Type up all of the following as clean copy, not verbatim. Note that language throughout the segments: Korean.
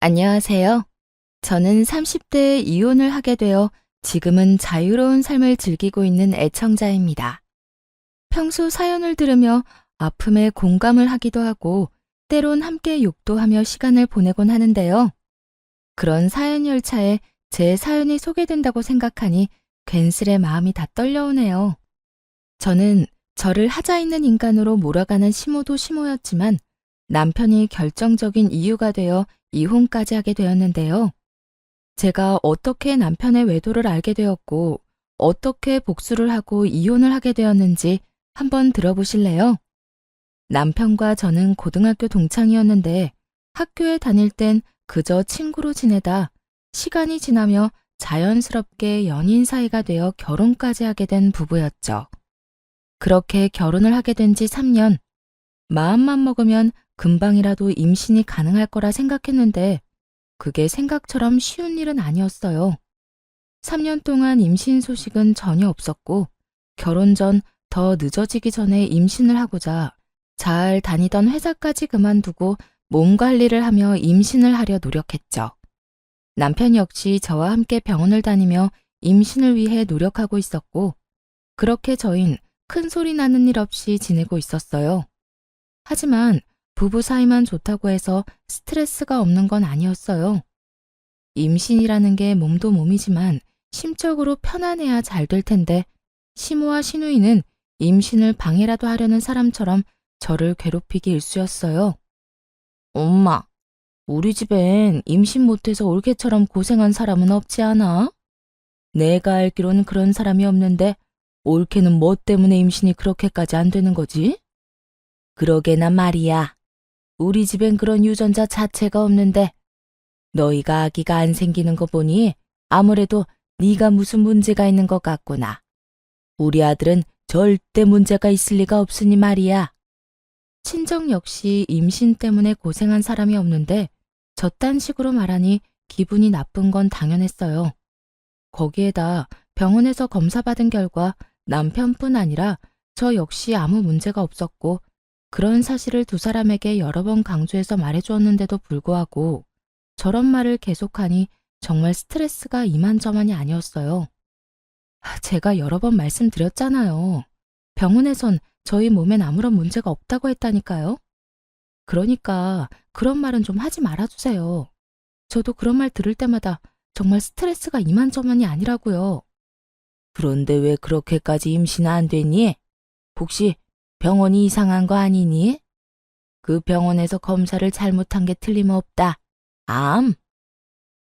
안녕하세요. 저는 30대에 이혼을 하게 되어 지금은 자유로운 삶을 즐기고 있는 애청자입니다. 평소 사연을 들으며 아픔에 공감을 하기도 하고 때론 함께 욕도 하며 시간을 보내곤 하는데요. 그런 사연 열차에 제 사연이 소개된다고 생각하니 괜스레 마음이 다 떨려오네요. 저는 저를 하자 있는 인간으로 몰아가는 시모도 시모였지만 남편이 결정적인 이유가 되어 이혼까지 하게 되었는데요. 제가 어떻게 남편의 외도를 알게 되었고, 어떻게 복수를 하고 이혼을 하게 되었는지 한번 들어보실래요? 남편과 저는 고등학교 동창이었는데 학교에 다닐 땐 그저 친구로 지내다 시간이 지나며 자연스럽게 연인 사이가 되어 결혼까지 하게 된 부부였죠. 그렇게 결혼을 하게 된 지 3년, 마음만 먹으면 금방이라도 임신이 가능할 거라 생각했는데 그게 생각처럼 쉬운 일은 아니었어요. 3년 동안 임신 소식은 전혀 없었고 결혼 전 더 늦어지기 전에 임신을 하고자 잘 다니던 회사까지 그만두고 몸 관리를 하며 임신을 하려 노력했죠. 남편 역시 저와 함께 병원을 다니며 임신을 위해 노력하고 있었고 그렇게 저흰 큰 소리 나는 일 없이 지내고 있었어요. 하지만 부부 사이만 좋다고 해서 스트레스가 없는 건 아니었어요. 임신이라는 게 몸도 몸이지만 심적으로 편안해야 잘 될 텐데 시모와 시누이는 임신을 방해라도 하려는 사람처럼 저를 괴롭히기 일쑤였어요. 엄마, 우리 집엔 임신 못해서 올케처럼 고생한 사람은 없지 않아? 내가 알기로는 그런 사람이 없는데 올케는 뭐 때문에 임신이 그렇게까지 안 되는 거지? 그러게나 말이야. 우리 집엔 그런 유전자 자체가 없는데 너희가 아기가 안 생기는 거 보니 아무래도 네가 무슨 문제가 있는 것 같구나. 우리 아들은 절대 문제가 있을 리가 없으니 말이야. 친정 역시 임신 때문에 고생한 사람이 없는데 저딴 식으로 말하니 기분이 나쁜 건 당연했어요. 거기에다 병원에서 검사받은 결과 남편뿐 아니라 저 역시 아무 문제가 없었고 그런 사실을 두 사람에게 여러 번 강조해서 말해주었는데도 불구하고 저런 말을 계속하니 정말 스트레스가 이만저만이 아니었어요. 제가 여러 번 말씀드렸잖아요. 병원에선 저희 몸엔 아무런 문제가 없다고 했다니까요. 그러니까 그런 말은 좀 하지 말아주세요. 저도 그런 말 들을 때마다 정말 스트레스가 이만저만이 아니라고요. 그런데 왜 그렇게까지 임신 안 되니? 혹시 병원이 이상한 거 아니니? 그 병원에서 검사를 잘못한 게 틀림없다. 암?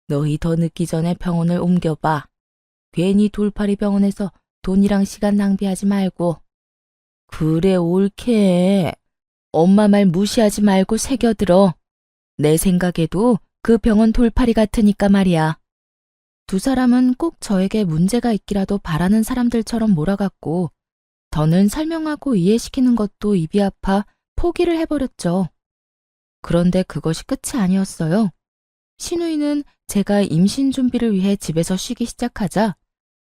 너희 더 늦기 전에 병원을 옮겨봐. 괜히 돌팔이 병원에서 돈이랑 시간 낭비하지 말고. 그래, 옳게. 엄마 말 무시하지 말고 새겨들어. 내 생각에도 그 병원 돌팔이 같으니까 말이야. 두 사람은 꼭 저에게 문제가 있기라도 바라는 사람들처럼 몰아갔고 더는 설명하고 이해시키는 것도 입이 아파 포기를 해버렸죠. 그런데 그것이 끝이 아니었어요. 시누이는 제가 임신 준비를 위해 집에서 쉬기 시작하자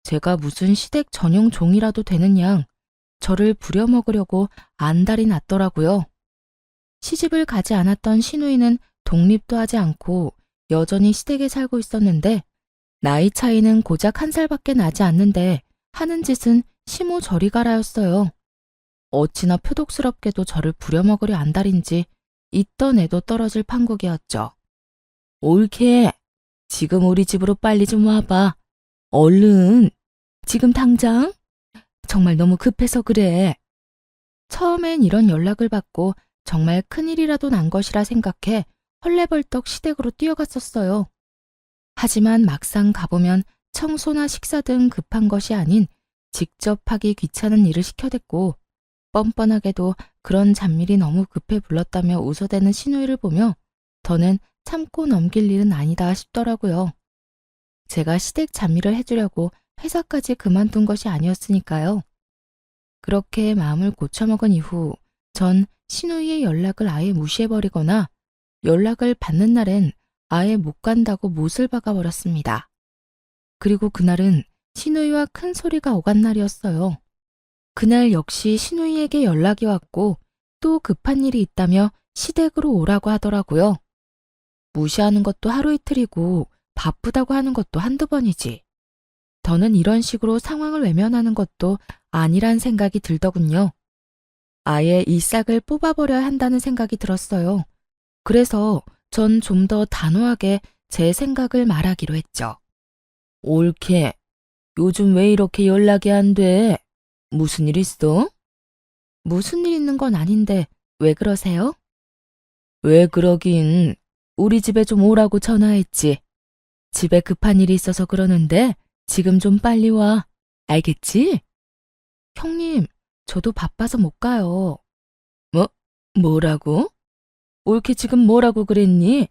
제가 무슨 시댁 전용 종이라도 되는 양 저를 부려먹으려고 안달이 났더라고요. 시집을 가지 않았던 시누이는 독립도 하지 않고 여전히 시댁에 살고 있었는데 나이 차이는 고작 1살밖에 나지 않는데 하는 짓은 시모 저리 가라였어요. 어찌나 표독스럽게도 저를 부려먹으려 안달인지 있던 애도 떨어질 판국이었죠. 옳게. 지금 우리 집으로 빨리 좀 와봐. 얼른. 지금 당장? 정말 너무 급해서 그래. 처음엔 이런 연락을 받고 정말 큰일이라도 난 것이라 생각해 헐레벌떡 시댁으로 뛰어갔었어요. 하지만 막상 가보면 청소나 식사 등 급한 것이 아닌 직접 하기 귀찮은 일을 시켜댔고 뻔뻔하게도 그런 잡일이 너무 급해 불렀다며 웃어대는 시누이를 보며 더는 참고 넘길 일은 아니다 싶더라고요. 제가 시댁 잡일을 해주려고 회사까지 그만둔 것이 아니었으니까요. 그렇게 마음을 고쳐먹은 이후 전 시누이의 연락을 아예 무시해버리거나 연락을 받는 날엔 아예 못 간다고 못을 박아버렸습니다. 그리고 그날은 시누이와 큰 소리가 오간 날이었어요. 그날 역시 시누이에게 연락이 왔고 또 급한 일이 있다며 시댁으로 오라고 하더라고요. 무시하는 것도 하루 이틀이고 바쁘다고 하는 것도 한두 번이지. 더는 이런 식으로 상황을 외면하는 것도 아니란 생각이 들더군요. 아예 이 싹을 뽑아버려야 한다는 생각이 들었어요. 그래서 전 좀 더 단호하게 제 생각을 말하기로 했죠. 옳게. 요즘 왜 이렇게 연락이 안 돼? 무슨 일 있어? 무슨 일 있는 건 아닌데 왜 그러세요? 왜 그러긴. 우리 집에 좀 오라고 전화했지. 집에 급한 일이 있어서 그러는데 지금 좀 빨리 와. 알겠지? 형님, 저도 바빠서 못 가요. 뭐? 뭐라고? 옳게 지금 뭐라고 그랬니?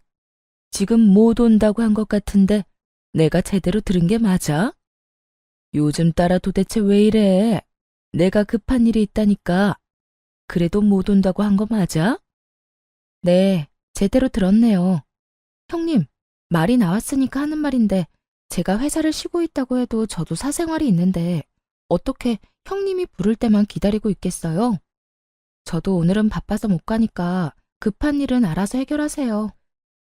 지금 못 온다고 한 것 같은데 내가 제대로 들은 게 맞아? 요즘 따라 도대체 왜 이래? 내가 급한 일이 있다니까. 그래도 못 온다고 한 거 맞아? 네, 제대로 들었네요. 형님, 말이 나왔으니까 하는 말인데 제가 회사를 쉬고 있다고 해도 저도 사생활이 있는데 어떻게 형님이 부를 때만 기다리고 있겠어요? 저도 오늘은 바빠서 못 가니까 급한 일은 알아서 해결하세요.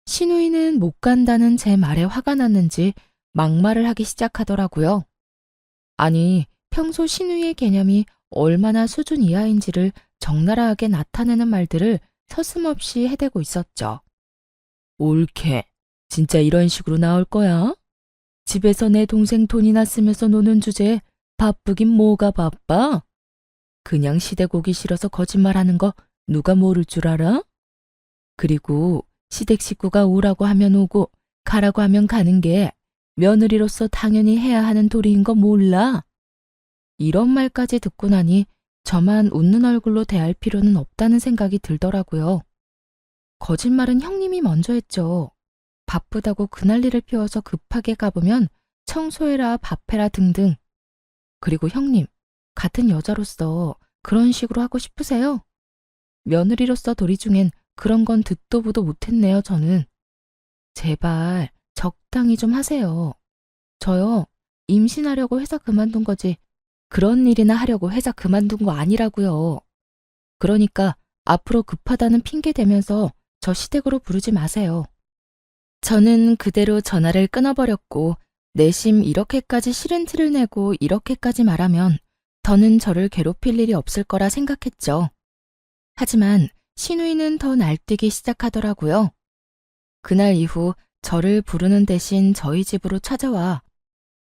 신우이는 못 간다는 제 말에 화가 났는지 막말을 하기 시작하더라고요. 아니, 평소 신우이의 개념이 얼마나 수준 이하인지를 적나라하게 나타내는 말들을 서슴없이 해대고 있었죠. 옳게. 진짜 이런 식으로 나올 거야? 집에서 내 동생 돈이나 쓰면서 노는 주제에 바쁘긴 뭐가 바빠? 그냥 시댁 오기 싫어서 거짓말하는 거 누가 모를 줄 알아? 그리고 시댁 식구가 오라고 하면 오고 가라고 하면 가는 게 며느리로서 당연히 해야 하는 도리인 거 몰라? 이런 말까지 듣고 나니 저만 웃는 얼굴로 대할 필요는 없다는 생각이 들더라고요. 거짓말은 형님이 먼저 했죠. 바쁘다고 그날리를 피워서 급하게 가보면 청소해라, 밥해라 등등. 그리고 형님, 같은 여자로서 그런 식으로 하고 싶으세요? 며느리로서 도리 중엔 그런 건 듣도 보도 못했네요, 저는. 제발 적당히 좀 하세요. 저요, 임신하려고 회사 그만둔 거지. 그런 일이나 하려고 회사 그만둔 거 아니라고요. 그러니까 앞으로 급하다는 핑계 대면서 저 시댁으로 부르지 마세요. 저는 그대로 전화를 끊어버렸고 내심 이렇게까지 싫은 티를 내고 이렇게까지 말하면 더는 저를 괴롭힐 일이 없을 거라 생각했죠. 하지만 신우이는 더 날뛰기 시작하더라고요. 그날 이후 저를 부르는 대신 저희 집으로 찾아와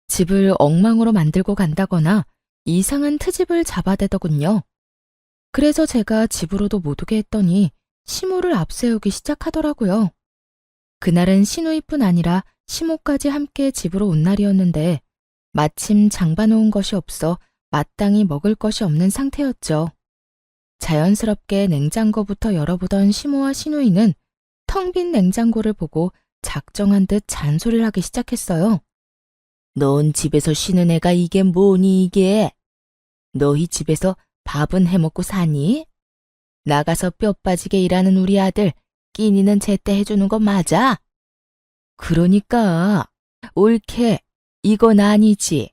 집을 엉망으로 만들고 간다거나 이상한 트집을 잡아대더군요. 그래서 제가 집으로도 못 오게 했더니 시모를 앞세우기 시작하더라고요. 그날은 신우이뿐 아니라 시모까지 함께 집으로 온 날이었는데 마침 장봐놓은 것이 없어 마땅히 먹을 것이 없는 상태였죠. 자연스럽게 냉장고부터 열어보던 시모와 신우이는 텅 빈 냉장고를 보고 작정한 듯 잔소리를 하기 시작했어요. 넌 집에서 쉬는 애가 이게 뭐니 이게? 너희 집에서 밥은 해먹고 사니? 나가서 뼈 빠지게 일하는 우리 아들 끼니는 제때 해주는 거 맞아? 그러니까 옳게 이건 아니지.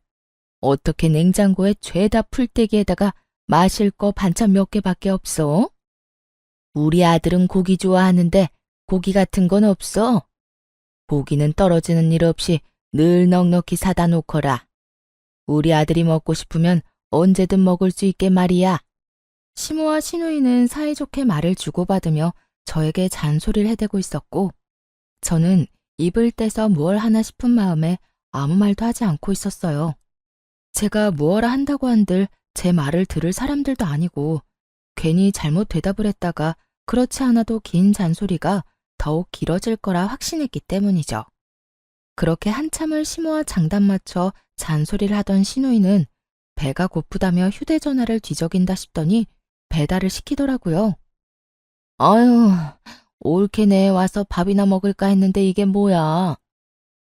어떻게 냉장고에 죄다 풀떼기에다가 마실 거 반찬 몇 개밖에 없어? 우리 아들은 고기 좋아하는데 고기 같은 건 없어. 고기는 떨어지는 일 없이 늘 넉넉히 사다 놓거라. 우리 아들이 먹고 싶으면 언제든 먹을 수 있게 말이야. 시모와 신우이는 사이좋게 말을 주고받으며 저에게 잔소리를 해대고 있었고 저는 입을 떼서 무얼 하나 싶은 마음에 아무 말도 하지 않고 있었어요. 제가 무엇라 한다고 한들 제 말을 들을 사람들도 아니고 괜히 잘못 대답을 했다가 그렇지 않아도 긴 잔소리가 더욱 길어질 거라 확신했기 때문이죠. 그렇게 한참을 시모와 장단 맞춰 잔소리를 하던 신우이는 배가 고프다며 휴대전화를 뒤적인다 싶더니 배달을 시키더라고요. 아유, 옳게 내에 와서 밥이나 먹을까 했는데 이게 뭐야?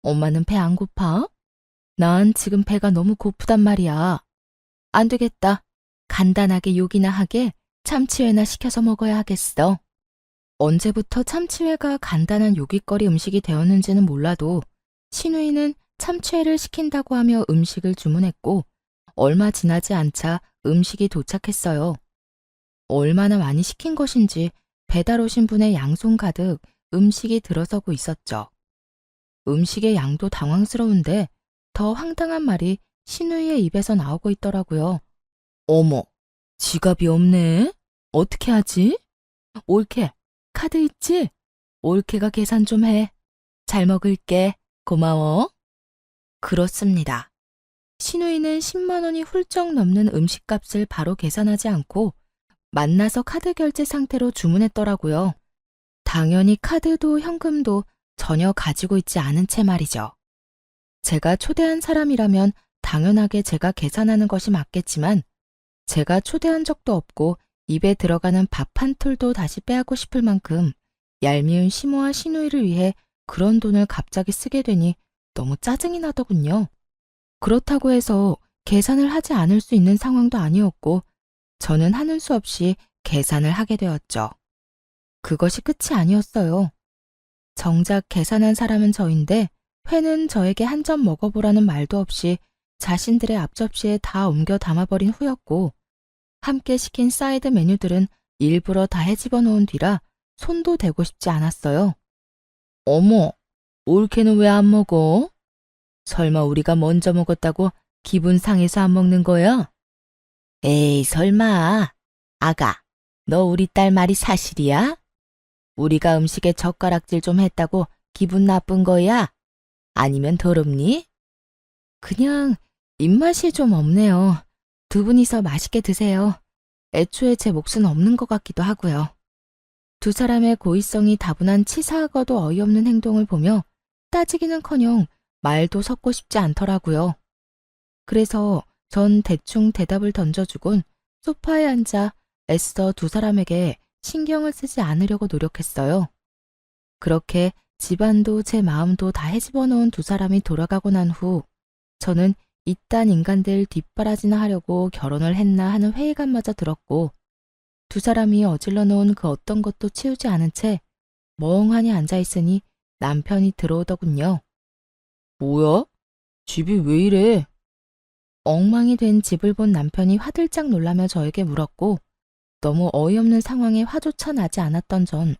엄마는 배 안 고파? 난 지금 배가 너무 고프단 말이야. 안 되겠다. 간단하게 요기나 하게 참치회나 시켜서 먹어야 하겠어. 언제부터 참치회가 간단한 요깃거리 음식이 되었는지는 몰라도 신우이는 참치회를 시킨다고 하며 음식을 주문했고 얼마 지나지 않자 음식이 도착했어요. 얼마나 많이 시킨 것인지 배달 오신 분의 양손 가득 음식이 들어서고 있었죠. 음식의 양도 당황스러운데 더 황당한 말이 신우이의 입에서 나오고 있더라고요. 어머, 지갑이 없네? 어떻게 하지? 올케, 카드 있지? 올케가 계산 좀 해. 잘 먹을게. 고마워. 그렇습니다. 신우이는 10만 원이 훌쩍 넘는 음식값을 바로 계산하지 않고 만나서 카드 결제 상태로 주문했더라고요. 당연히 카드도 현금도 전혀 가지고 있지 않은 채 말이죠. 제가 초대한 사람이라면 당연하게 제가 계산하는 것이 맞겠지만 제가 초대한 적도 없고 입에 들어가는 밥 한 톨도 다시 빼앗고 싶을 만큼 얄미운 시모와 시누이를 위해 그런 돈을 갑자기 쓰게 되니 너무 짜증이 나더군요. 그렇다고 해서 계산을 하지 않을 수 있는 상황도 아니었고 저는 하는 수 없이 계산을 하게 되었죠. 그것이 끝이 아니었어요. 정작 계산한 사람은 저인데 회는 저에게 한 점 먹어보라는 말도 없이 자신들의 앞접시에 다 옮겨 담아버린 후였고 함께 시킨 사이드 메뉴들은 일부러 다 헤집어 놓은 뒤라 손도 대고 싶지 않았어요. 어머, 올케는 왜 안 먹어? 설마 우리가 먼저 먹었다고 기분 상해서 안 먹는 거야? 에이, 설마. 아가, 너 우리 딸 말이 사실이야? 우리가 음식에 젓가락질 좀 했다고 기분 나쁜 거야? 아니면 더럽니? 그냥 입맛이 좀 없네요. 두 분이서 맛있게 드세요. 애초에 제 몫은 없는 것 같기도 하고요. 두 사람의 고의성이 다분한 치사하고도 어이없는 행동을 보며 따지기는커녕 말도 섞고 싶지 않더라고요. 그래서 전 대충 대답을 던져주곤 소파에 앉아 애써 두 사람에게 신경을 쓰지 않으려고 노력했어요. 그렇게 집안도 제 마음도 다 헤집어 놓은 두 사람이 돌아가고 난 후 저는 이딴 인간들 뒷바라지나 하려고 결혼을 했나 하는 회의감마저 들었고 두 사람이 어질러 놓은 그 어떤 것도 치우지 않은 채 멍하니 앉아있으니 남편이 들어오더군요. 뭐야? 집이 왜 이래? 엉망이 된 집을 본 남편이 화들짝 놀라며 저에게 물었고 너무 어이없는 상황에 화조차 나지 않았던 전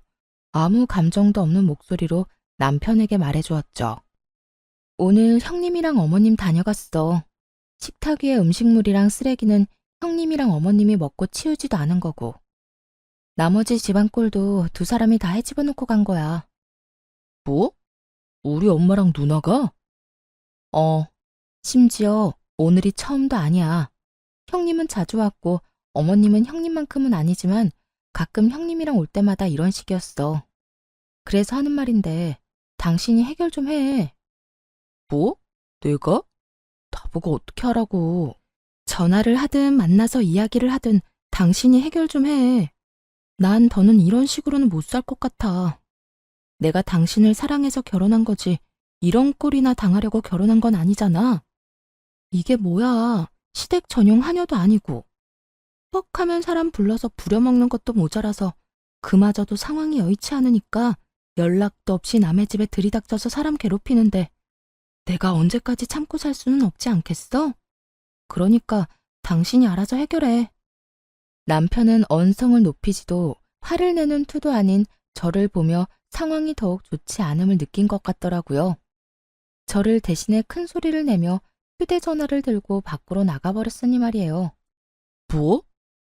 아무 감정도 없는 목소리로 남편에게 말해주었죠. 오늘 형님이랑 어머님 다녀갔어. 식탁 위에 음식물이랑 쓰레기는 형님이랑 어머님이 먹고 치우지도 않은 거고. 나머지 집안 꼴도 두 사람이 다 헤집어 놓고 간 거야. 뭐? 우리 엄마랑 누나가? 심지어 오늘이 처음도 아니야. 형님은 자주 왔고 어머님은 형님만큼은 아니지만 가끔 형님이랑 올 때마다 이런 식이었어. 그래서 하는 말인데 당신이 해결 좀 해. 뭐? 내가? 나보고 어떻게 하라고. 전화를 하든 만나서 이야기를 하든 당신이 해결 좀 해. 난 더는 이런 식으로는 못 살 것 같아. 내가 당신을 사랑해서 결혼한 거지 이런 꼴이나 당하려고 결혼한 건 아니잖아. 이게 뭐야. 시댁 전용 하녀도 아니고. 뻑하면 사람 불러서 부려먹는 것도 모자라서 그마저도 상황이 여의치 않으니까 연락도 없이 남의 집에 들이닥쳐서 사람 괴롭히는데 내가 언제까지 참고 살 수는 없지 않겠어? 그러니까 당신이 알아서 해결해. 남편은 언성을 높이지도 화를 내는 투도 아닌 저를 보며 상황이 더욱 좋지 않음을 느낀 것 같더라고요. 저를 대신에 큰 소리를 내며 휴대전화를 들고 밖으로 나가버렸으니 말이에요. 뭐?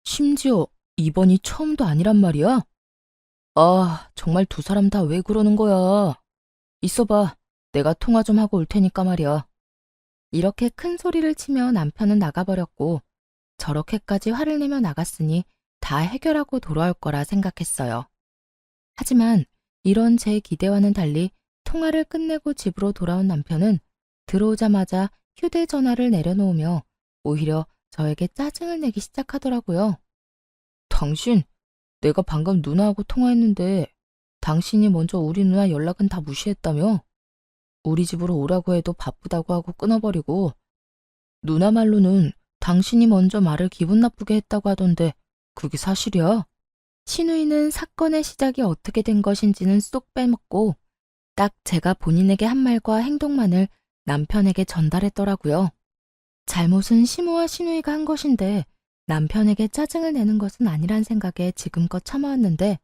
심지어 이번이 처음도 아니란 말이야? 아, 정말 두 사람 다 왜 그러는 거야? 있어봐. 내가 통화 좀 하고 올 테니까 말이야. 이렇게 큰 소리를 치며 남편은 나가버렸고 저렇게까지 화를 내며 나갔으니 다 해결하고 돌아올 거라 생각했어요. 하지만 이런 제 기대와는 달리 통화를 끝내고 집으로 돌아온 남편은 들어오자마자 휴대전화를 내려놓으며 오히려 저에게 짜증을 내기 시작하더라고요. 당신, 내가 방금 누나하고 통화했는데 당신이 먼저 우리 누나 연락은 다 무시했다며? 우리 집으로 오라고 해도 바쁘다고 하고 끊어버리고 누나 말로는 당신이 먼저 말을 기분 나쁘게 했다고 하던데 그게 사실이야? 신우이는 사건의 시작이 어떻게 된 것인지는 쏙 빼먹고 딱 제가 본인에게 한 말과 행동만을 남편에게 전달했더라고요. 잘못은 시모와 신우이가 한 것인데 남편에게 짜증을 내는 것은 아니란 생각에 지금껏 참아왔는데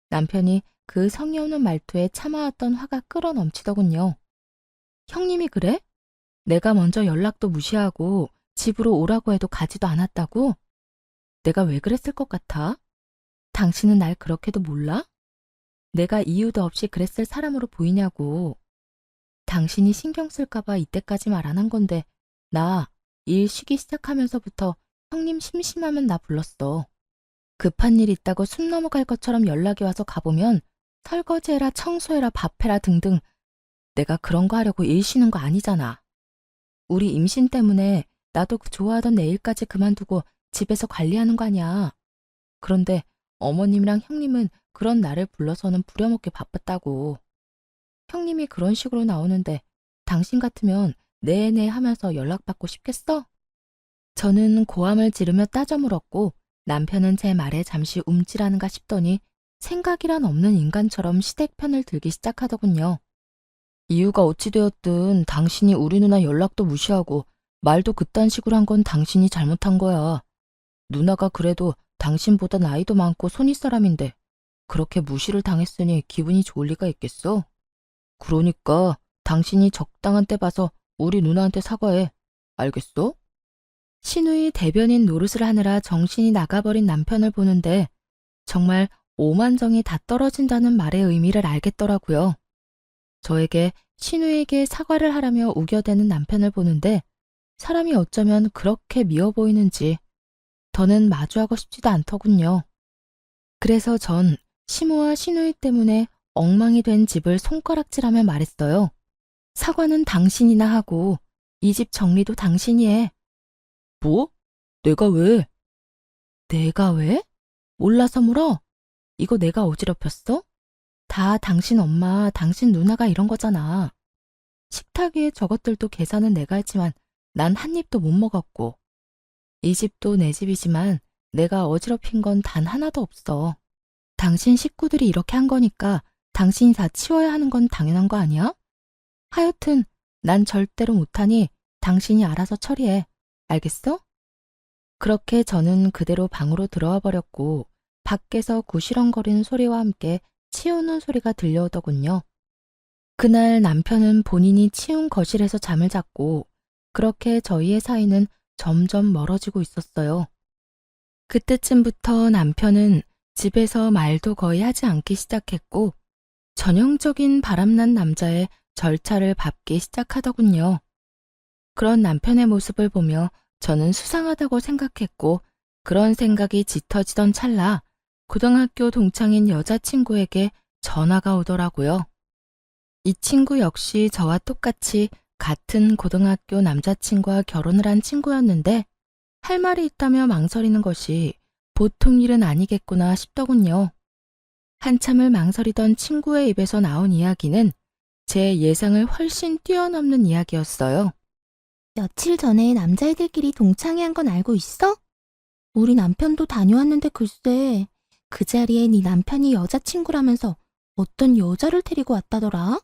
남편이 그 성의 없는 말투에 참아왔던 화가 끌어넘치더군요. 형님이 그래? 내가 먼저 연락도 무시하고 집으로 오라고 해도 가지도 않았다고? 내가 왜 그랬을 것 같아? 당신은 날 그렇게도 몰라? 내가 이유도 없이 그랬을 사람으로 보이냐고. 당신이 신경 쓸까봐 이때까지 말 안 한 건데 나 일 쉬기 시작하면서부터 형님 심심하면 나 불렀어. 급한 일 있다고 숨 넘어갈 것처럼 연락이 와서 가보면 설거지해라 청소해라 밥해라 등등 내가 그런 거 하려고 일 쉬는 거 아니잖아. 우리 임신 때문에 나도 그 좋아하던 내 일까지 그만두고 집에서 관리하는 거 아니야. 그런데 어머님이랑 형님은 그런 나를 불러서는 부려먹기 바빴다고. 형님이 그런 식으로 나오는데 당신 같으면 네네 하면서 연락받고 싶겠어? 저는 고함을 지르며 따져 물었고 남편은 제 말에 잠시 움찔하는가 싶더니 생각이란 없는 인간처럼 시댁 편을 들기 시작하더군요. 이유가 어찌 되었든 당신이 우리 누나 연락도 무시하고 말도 그딴 식으로 한 건 당신이 잘못한 거야. 누나가 그래도 당신보다 나이도 많고 손윗 사람인데 그렇게 무시를 당했으니 기분이 좋을 리가 있겠어? 그러니까 당신이 적당한 때 봐서 우리 누나한테 사과해. 알겠어? 신우이 대변인 노릇을 하느라 정신이 나가버린 남편을 보는데 정말 오만정이 다 떨어진다는 말의 의미를 알겠더라고요. 저에게 신우에게 사과를 하라며 우겨대는 남편을 보는데 사람이 어쩌면 그렇게 미워 보이는지 더는 마주하고 싶지도 않더군요. 그래서 전 시모와 신우이 때문에 엉망이 된 집을 손가락질하며 말했어요. 사과는 당신이나 하고 이 집 정리도 당신이 해. 뭐? 내가 왜? 내가 왜? 몰라서 물어? 이거 내가 어지럽혔어? 다 당신 엄마, 당신 누나가 이런 거잖아. 식탁 위에 저것들도 계산은 내가 했지만 난 한 입도 못 먹었고 이 집도 내 집이지만 내가 어지럽힌 건 단 하나도 없어. 당신 식구들이 이렇게 한 거니까 당신이 다 치워야 하는 건 당연한 거 아니야? 하여튼 난 절대로 못하니 당신이 알아서 처리해. 알겠어? 그렇게 저는 그대로 방으로 들어와 버렸고 밖에서 구시렁거리는 소리와 함께 치우는 소리가 들려오더군요. 그날 남편은 본인이 치운 거실에서 잠을 잤고 그렇게 저희의 사이는 점점 멀어지고 있었어요. 그때쯤부터 남편은 집에서 말도 거의 하지 않기 시작했고 전형적인 바람난 남자의 절차를 밟기 시작하더군요. 그런 남편의 모습을 보며 저는 수상하다고 생각했고 그런 생각이 짙어지던 찰나 고등학교 동창인 여자친구에게 전화가 오더라고요. 이 친구 역시 저와 똑같이 같은 고등학교 남자친구와 결혼을 한 친구였는데 할 말이 있다며 망설이는 것이 보통 일은 아니겠구나 싶더군요. 한참을 망설이던 친구의 입에서 나온 이야기는 제 예상을 훨씬 뛰어넘는 이야기였어요. 며칠 전에 남자애들끼리 동창회 한 건 알고 있어? 우리 남편도 다녀왔는데 글쎄, 그 자리에 네 남편이 여자친구라면서 어떤 여자를 데리고 왔다더라?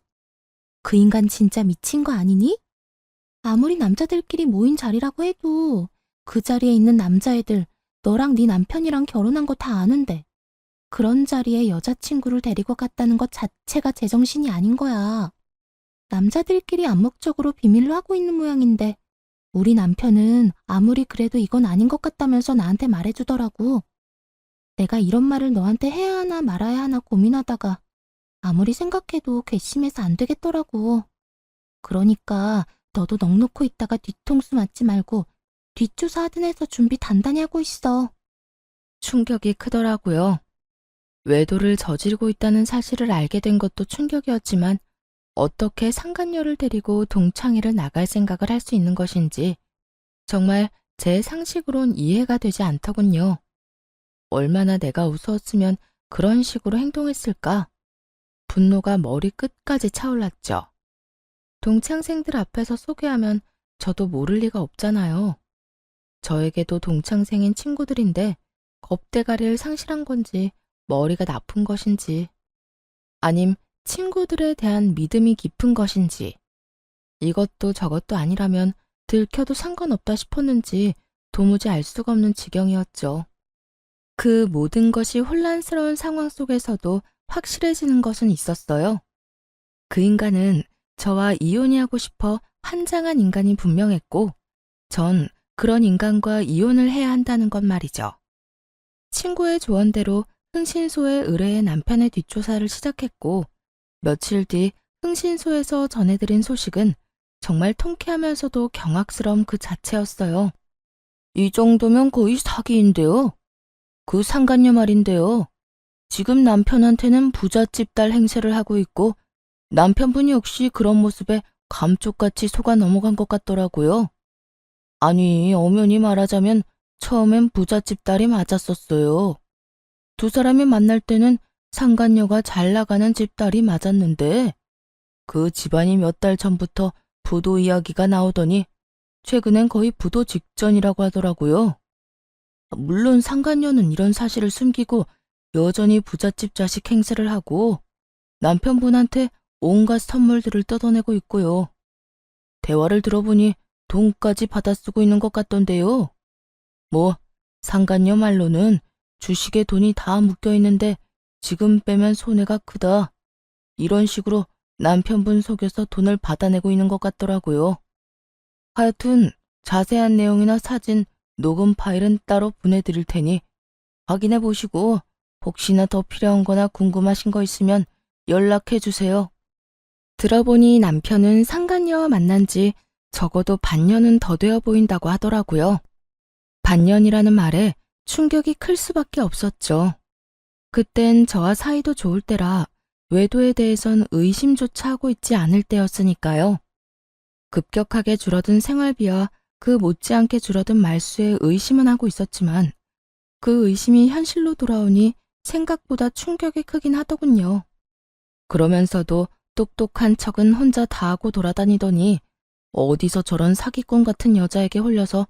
그 인간 진짜 미친 거 아니니? 아무리 남자들끼리 모인 자리라고 해도 그 자리에 있는 남자애들 너랑 네 남편이랑 결혼한 거 다 아는데 그런 자리에 여자친구를 데리고 갔다는 것 자체가 제정신이 아닌 거야. 남자들끼리 암묵적으로 비밀로 하고 있는 모양인데 우리 남편은 아무리 그래도 이건 아닌 것 같다면서 나한테 말해주더라고. 내가 이런 말을 너한테 해야 하나 말아야 하나 고민하다가 아무리 생각해도 괘씸해서 안 되겠더라고. 그러니까 너도 넋놓고 있다가 뒤통수 맞지 말고 뒷조사 하든 해서 준비 단단히 하고 있어. 충격이 크더라고요. 외도를 저지르고 있다는 사실을 알게 된 것도 충격이었지만 어떻게 상간녀를 데리고 동창회를 나갈 생각을 할 수 있는 것인지 정말 제 상식으론 이해가 되지 않더군요. 얼마나 내가 우스웠으면 그런 식으로 행동했을까? 분노가 머리 끝까지 차올랐죠. 동창생들 앞에서 소개하면 저도 모를 리가 없잖아요. 저에게도 동창생인 친구들인데 겁대가리를 상실한 건지 머리가 나쁜 것인지 아님 친구들에 대한 믿음이 깊은 것인지 이것도 저것도 아니라면 들켜도 상관없다 싶었는지 도무지 알 수가 없는 지경이었죠. 그 모든 것이 혼란스러운 상황 속에서도 확실해지는 것은 있었어요. 그 인간은 저와 이혼이 하고 싶어 환장한 인간이 분명했고, 전 그런 인간과 이혼을 해야 한다는 것 말이죠. 친구의 조언대로 흥신소에 의뢰해 남편의 뒷조사를 시작했고, 며칠 뒤 흥신소에서 전해드린 소식은 정말 통쾌하면서도 경악스러움 그 자체였어요. 이 정도면 거의 사기인데요. 그 상간녀 말인데요. 지금 남편한테는 부잣집 딸 행세를 하고 있고 남편분이 역시 그런 모습에 감쪽같이 속아 넘어간 것 같더라고요. 아니, 엄연히 말하자면 처음엔 부잣집 딸이 맞았었어요. 두 사람이 만날 때는 상간녀가 잘 나가는 집딸이 맞았는데 그 집안이 몇 달 전부터 부도 이야기가 나오더니 최근엔 거의 부도 직전이라고 하더라고요. 물론 상간녀는 이런 사실을 숨기고 여전히 부잣집 자식 행세를 하고 남편분한테 온갖 선물들을 뜯어내고 있고요. 대화를 들어보니 돈까지 받아쓰고 있는 것 같던데요. 뭐 상간녀 말로는 주식에 돈이 다 묶여 있는데 지금 빼면 손해가 크다. 이런 식으로 남편분 속여서 돈을 받아내고 있는 것 같더라고요. 하여튼 자세한 내용이나 사진, 녹음 파일은 따로 보내드릴 테니 확인해 보시고 혹시나 더 필요한 거나 궁금하신 거 있으면 연락해 주세요. 들어보니 남편은 상간녀와 만난 지 적어도 반년은 더 되어 보인다고 하더라고요. 반년이라는 말에 충격이 클 수밖에 없었죠. 그땐 저와 사이도 좋을 때라 외도에 대해선 의심조차 하고 있지 않을 때였으니까요. 급격하게 줄어든 생활비와 그 못지않게 줄어든 말수에 의심은 하고 있었지만 그 의심이 현실로 돌아오니 생각보다 충격이 크긴 하더군요. 그러면서도 똑똑한 척은 혼자 다 하고 돌아다니더니 어디서 저런 사기꾼 같은 여자에게 홀려서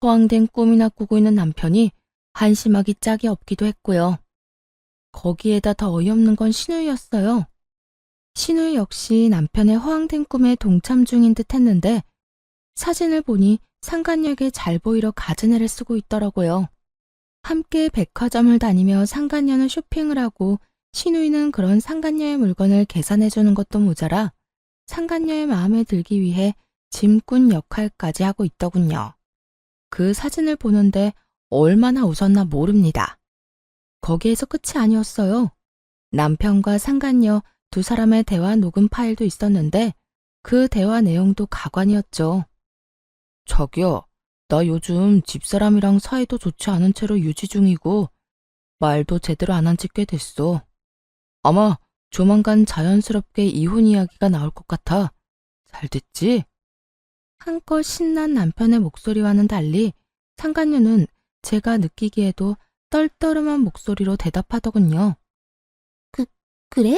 허황된 꿈이나 꾸고 있는 남편이 한심하기 짝이 없기도 했고요. 거기에다 더 어이없는 건 신우이였어요. 신우이 역시 남편의 허황된 꿈에 동참 중인 듯 했는데 사진을 보니 상간녀에게 잘 보이려 가진 애를 쓰고 있더라고요. 함께 백화점을 다니며 상간녀는 쇼핑을 하고 신우이는 그런 상간녀의 물건을 계산해주는 것도 모자라 상간녀의 마음에 들기 위해 짐꾼 역할까지 하고 있더군요. 그 사진을 보는데 얼마나 웃었나 모릅니다. 거기에서 끝이 아니었어요. 남편과 상간녀 두 사람의 대화 녹음 파일도 있었는데 그 대화 내용도 가관이었죠. 자기야, 나 요즘 집사람이랑 사이도 좋지 않은 채로 유지 중이고 말도 제대로 안 한 지 꽤 됐어. 아마 조만간 자연스럽게 이혼 이야기가 나올 것 같아. 잘 됐지? 한껏 신난 남편의 목소리와는 달리 상간녀는 제가 느끼기에도 떨떠름한 목소리로 대답하더군요. 그래?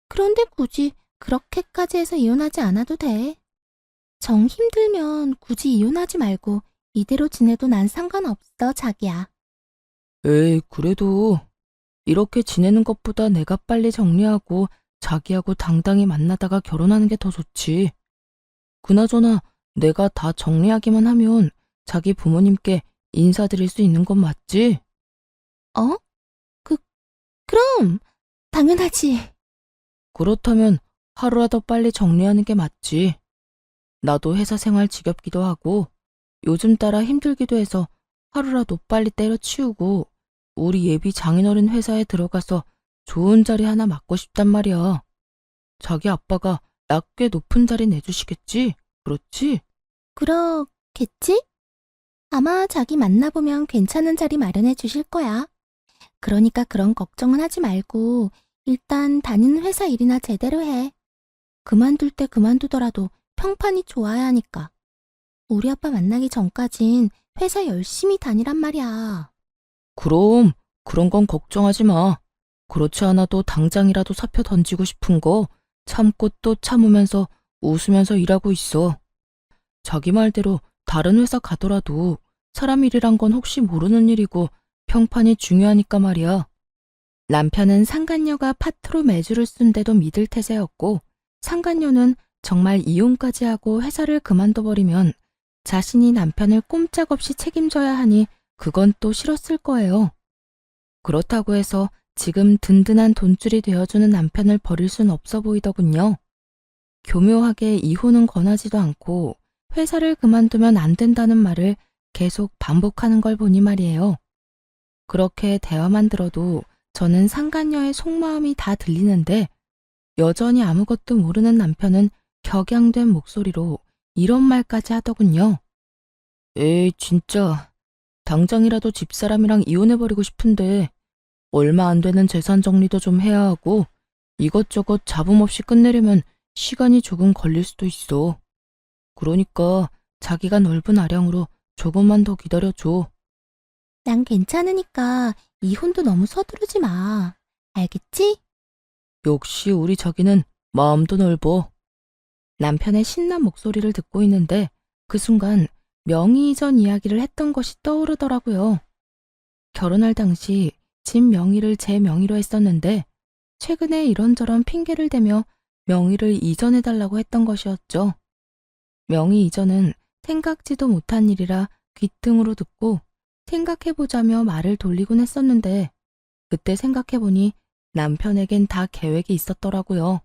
그런데 굳이 그렇게까지 해서 이혼하지 않아도 돼. 정 힘들면 굳이 이혼하지 말고 이대로 지내도 난 상관없어, 자기야. 에이, 그래도 이렇게 지내는 것보다 내가 빨리 정리하고 자기하고 당당히 만나다가 결혼하는 게 더 좋지. 그나저나 내가 다 정리하기만 하면 자기 부모님께 인사드릴 수 있는 건 맞지? 어? 그럼 당연하지. 그렇다면 하루라도 빨리 정리하는 게 맞지. 나도 회사 생활 지겹기도 하고 요즘 따라 힘들기도 해서 하루라도 빨리 때려치우고 우리 예비 장인어른 회사에 들어가서 좋은 자리 하나 맡고 싶단 말이야. 자기 아빠가 나 꽤 높은 자리 내주시겠지? 그렇지? 그렇겠지? 아마 자기 만나보면 괜찮은 자리 마련해 주실 거야. 그러니까 그런 걱정은 하지 말고 일단 다니는 회사 일이나 제대로 해. 그만둘 때 그만두더라도 평판이 좋아야 하니까. 우리 아빠 만나기 전까진 회사 열심히 다니란 말이야. 그럼 그런 건 걱정하지 마. 그렇지 않아도 당장이라도 사표 던지고 싶은 거 참고 또 참으면서 웃으면서 일하고 있어. 자기 말대로 다른 회사 가더라도 사람 일이란 건 혹시 모르는 일이고 평판이 중요하니까 말이야. 남편은 상간녀가 파트로 매주를 쓴데도 믿을 태세였고 상간녀는 정말 이혼까지 하고 회사를 그만둬버리면 자신이 남편을 꼼짝없이 책임져야 하니 그건 또 싫었을 거예요. 그렇다고 해서 지금 든든한 돈줄이 되어주는 남편을 버릴 순 없어 보이더군요. 교묘하게 이혼은 권하지도 않고 회사를 그만두면 안 된다는 말을 계속 반복하는 걸 보니 말이에요. 그렇게 대화만 들어도 저는 상간녀의 속마음이 다 들리는데 여전히 아무것도 모르는 남편은 격양된 목소리로 이런 말까지 하더군요. 에이, 진짜. 당장이라도 집사람이랑 이혼해버리고 싶은데 얼마 안 되는 재산 정리도 좀 해야 하고 이것저것 잡음 없이 끝내려면 시간이 조금 걸릴 수도 있어. 그러니까 자기가 넓은 아량으로 조금만 더 기다려줘. 난 괜찮으니까 이혼도 너무 서두르지 마. 알겠지? 역시 우리 자기는 마음도 넓어. 남편의 신난 목소리를 듣고 있는데 그 순간 명의 이전 이야기를 했던 것이 떠오르더라고요. 결혼할 당시 집 명의를 제 명의로 했었는데 최근에 이런저런 핑계를 대며 명의를 이전해달라고 했던 것이었죠. 명의 이전은 생각지도 못한 일이라 귀등으로 듣고 생각해보자며 말을 돌리곤 했었는데 그때 생각해보니 남편에겐 다 계획이 있었더라고요.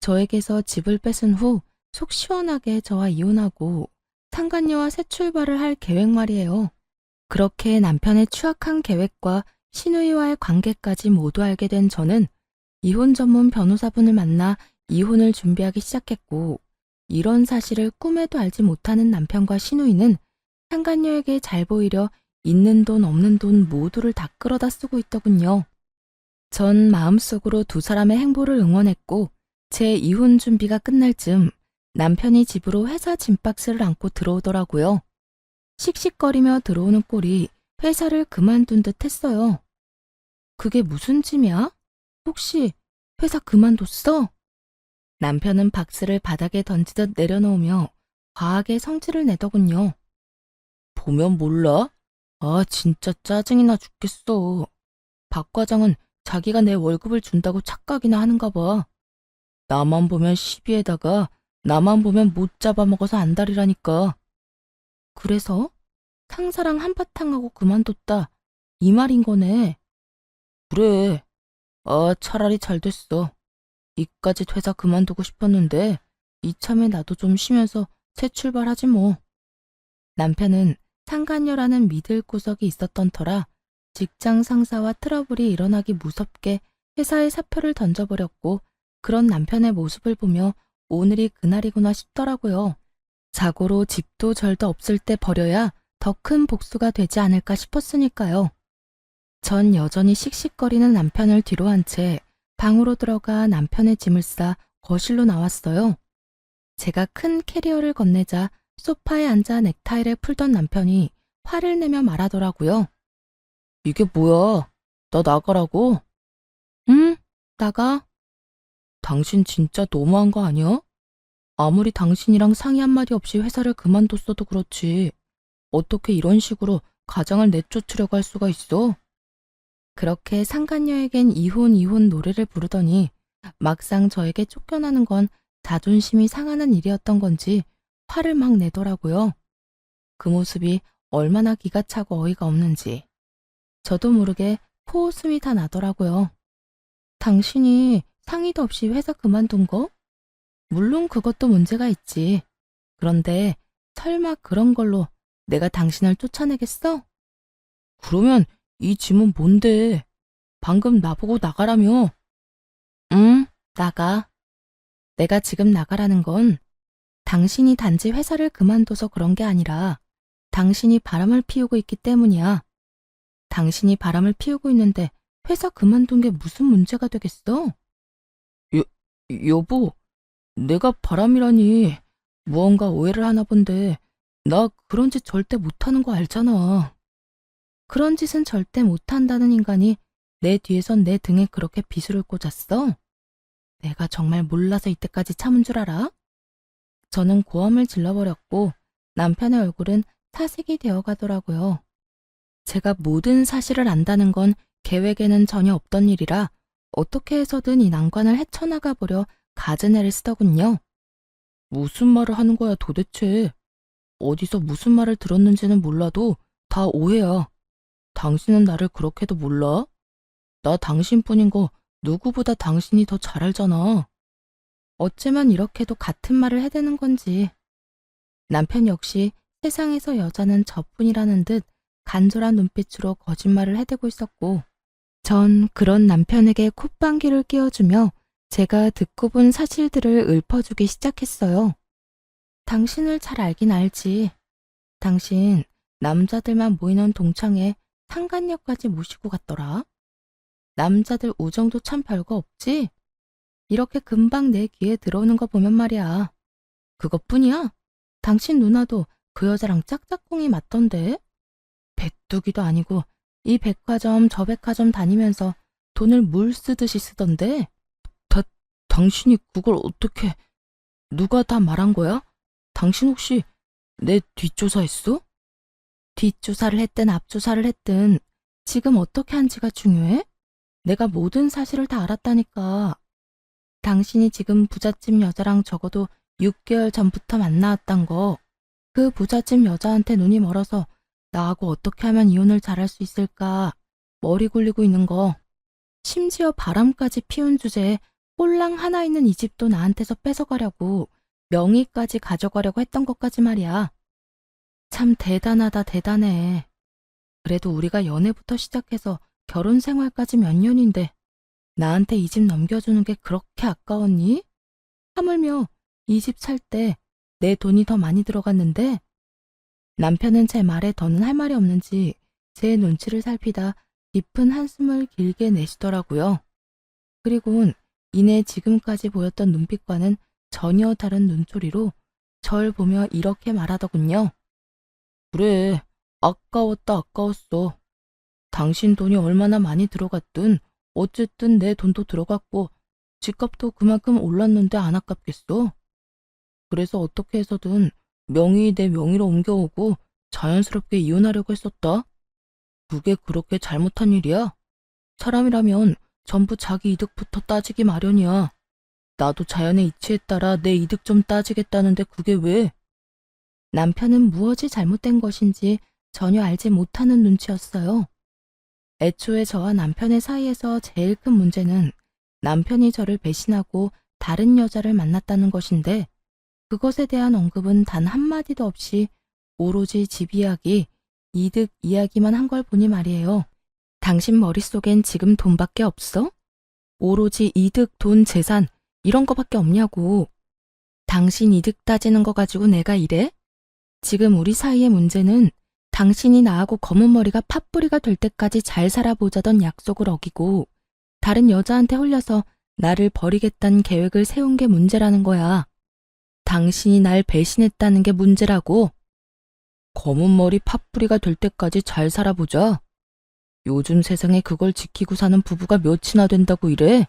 저에게서 집을 뺏은 후 속 시원하게 저와 이혼하고 상간녀와 새 출발을 할 계획 말이에요. 그렇게 남편의 추악한 계획과 시누이와의 관계까지 모두 알게 된 저는 이혼 전문 변호사분을 만나 이혼을 준비하기 시작했고 이런 사실을 꿈에도 알지 못하는 남편과 시누이는 상간녀에게 잘 보이려 있는 돈 없는 돈 모두를 다 끌어다 쓰고 있더군요. 전 마음속으로 두 사람의 행보를 응원했고 제 이혼 준비가 끝날 즈음 남편이 집으로 회사 짐박스를 안고 들어오더라고요. 씩씩거리며 들어오는 꼴이 회사를 그만둔 듯 했어요. 그게 무슨 짐이야? 혹시 회사 그만뒀어? 남편은 박스를 바닥에 던지듯 내려놓으며 과하게 성질을 내더군요. 보면 몰라? 아, 진짜 짜증이 나 죽겠어. 박 과장은 자기가 내 월급을 준다고 착각이나 하는가 봐. 나만 보면 시비에다가 나만 보면 못 잡아먹어서 안달이라니까. 그래서 상사랑 한바탕하고 그만뒀다. 이 말인 거네. 그래. 아, 차라리 잘 됐어. 이까짓 회사 그만두고 싶었는데 이참에 나도 좀 쉬면서 새 출발하지 뭐. 남편은 상간녀라는 믿을 구석이 있었던 터라 직장 상사와 트러블이 일어나기 무섭게 회사에 사표를 던져버렸고 그런 남편의 모습을 보며 오늘이 그날이구나 싶더라고요. 자고로 집도 절도 없을 때 버려야 더 큰 복수가 되지 않을까 싶었으니까요. 전 여전히 씩씩거리는 남편을 뒤로 한 채 방으로 들어가 남편의 짐을 싸 거실로 나왔어요. 제가 큰 캐리어를 건네자 소파에 앉아 넥타이를 풀던 남편이 화를 내며 말하더라고요. 이게 뭐야? 나 나가라고? 응, 나가. 당신 진짜 너무한 거 아니야? 아무리 당신이랑 상의 한마디 없이 회사를 그만뒀어도 그렇지. 어떻게 이런 식으로 가장을 내쫓으려고 할 수가 있어? 그렇게 상간녀에겐 이혼 노래를 부르더니 막상 저에게 쫓겨나는 건 자존심이 상하는 일이었던 건지 화를 막 내더라고요. 그 모습이 얼마나 기가 차고 어이가 없는지. 저도 모르게 코웃음이 다 나더라고요. 당신이 상의도 없이 회사 그만둔 거? 물론 그것도 문제가 있지. 그런데 설마 그런 걸로 내가 당신을 쫓아내겠어? 그러면 이 짐은 뭔데? 방금 나보고 나가라며. 응, 나가. 내가 지금 나가라는 건 당신이 단지 회사를 그만둬서 그런 게 아니라 당신이 바람을 피우고 있기 때문이야. 당신이 바람을 피우고 있는데 회사 그만둔 게 무슨 문제가 되겠어? 여보, 내가 바람이라니 무언가 오해를 하나 본데 나 그런 짓 절대 못하는 거 알잖아. 그런 짓은 절대 못한다는 인간이 내 뒤에선 내 등에 그렇게 비수를 꽂았어? 내가 정말 몰라서 이때까지 참은 줄 알아? 저는 고함을 질러버렸고 남편의 얼굴은 사색이 되어가더라고요. 제가 모든 사실을 안다는 건 계획에는 전혀 없던 일이라 어떻게 해서든 이 난관을 헤쳐나가 보려 가즈애를 쓰더군요. 무슨 말을 하는 거야 도대체. 어디서 무슨 말을 들었는지는 몰라도 다 오해야. 당신은 나를 그렇게도 몰라? 나 당신뿐인 거 누구보다 당신이 더 잘 알잖아. 어째만 이렇게도 같은 말을 해대는 건지. 남편 역시 세상에서 여자는 저뿐이라는 듯 간절한 눈빛으로 거짓말을 해대고 있었고, 전 그런 남편에게 콧방귀를 뀌어주며 제가 듣고 본 사실들을 읊어주기 시작했어요. 당신을 잘 알긴 알지. 당신 남자들만 모이는 동창회 상간녀까지 모시고 갔더라. 남자들 우정도 참 별거 없지? 이렇게 금방 내 귀에 들어오는 거 보면 말이야. 그것뿐이야? 당신 누나도 그 여자랑 짝짝꿍이 맞던데? 백두기도 아니고 이 백화점 저 백화점 다니면서 돈을 물 쓰듯이 쓰던데? 당신이 그걸 어떻게... 누가 다 말한 거야? 당신 혹시 내 뒷조사했어? 뒷조사를 했든 앞조사를 했든 지금 어떻게 한지가 중요해? 내가 모든 사실을 다 알았다니까. 당신이 지금 부잣집 여자랑 적어도 6개월 전부터 만나왔단 거. 그 부잣집 여자한테 눈이 멀어서 나하고 어떻게 하면 이혼을 잘할 수 있을까 머리 굴리고 있는 거. 심지어 바람까지 피운 주제에 꼴랑 하나 있는 이 집도 나한테서 뺏어가려고 명의까지 가져가려고 했던 것까지 말이야. 참 대단하다 대단해. 그래도 우리가 연애부터 시작해서 결혼 생활까지 몇 년인데 나한테 이 집 넘겨주는 게 그렇게 아까웠니? 하물며 이 집 살 때 내 돈이 더 많이 들어갔는데. 남편은 제 말에 더는 할 말이 없는지 제 눈치를 살피다 깊은 한숨을 길게 내쉬더라고요. 그리고는 이내 지금까지 보였던 눈빛과는 전혀 다른 눈초리로 절 보며 이렇게 말하더군요. 그래, 아까웠다 아까웠어. 당신 돈이 얼마나 많이 들어갔든 어쨌든 내 돈도 들어갔고 집값도 그만큼 올랐는데 안 아깝겠어? 그래서 어떻게 해서든 명의 내 명의로 옮겨오고 자연스럽게 이혼하려고 했었다. 그게 그렇게 잘못한 일이야? 사람이라면 전부 자기 이득부터 따지기 마련이야. 나도 자연의 이치에 따라 내 이득 좀 따지겠다는데 그게 왜? 남편은 무엇이 잘못된 것인지 전혀 알지 못하는 눈치였어요. 애초에 저와 남편의 사이에서 제일 큰 문제는 남편이 저를 배신하고 다른 여자를 만났다는 것인데, 그것에 대한 언급은 단 한마디도 없이 오로지 집 이야기, 이득 이야기만 한 걸 보니 말이에요. 당신 머릿속엔 지금 돈밖에 없어? 오로지 이득, 돈, 재산 이런 거밖에 없냐고. 당신 이득 따지는 거 가지고 내가 이래? 지금 우리 사이의 문제는 당신이 나하고 검은 머리가 팥뿌리가 될 때까지 잘 살아보자던 약속을 어기고 다른 여자한테 홀려서 나를 버리겠다는 계획을 세운 게 문제라는 거야. 당신이 날 배신했다는 게 문제라고. 검은 머리 팥뿌리가 될 때까지 잘 살아보자. 요즘 세상에 그걸 지키고 사는 부부가 몇이나 된다고 이래?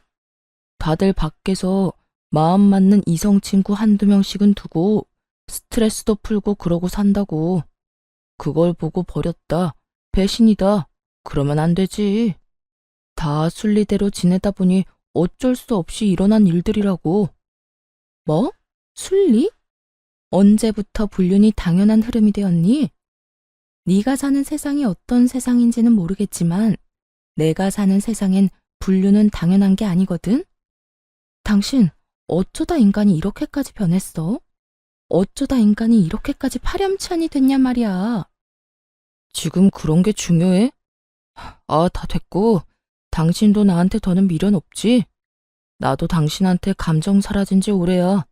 다들 밖에서 마음 맞는 이성 친구 한두 명씩은 두고 스트레스도 풀고 그러고 산다고. 그걸 보고 버렸다, 배신이다, 그러면 안 되지. 다 순리대로 지내다 보니 어쩔 수 없이 일어난 일들이라고. 뭐? 순리? 언제부터 불륜이 당연한 흐름이 되었니? 네가 사는 세상이 어떤 세상인지는 모르겠지만 내가 사는 세상엔 불륜은 당연한 게 아니거든? 당신 어쩌다 인간이 이렇게까지 변했어? 어쩌다 인간이 이렇게까지 파렴치한이 됐냐 말이야. 지금 그런 게 중요해? 아, 다 됐고 당신도 나한테 더는 미련 없지? 나도 당신한테 감정 사라진 지 오래야.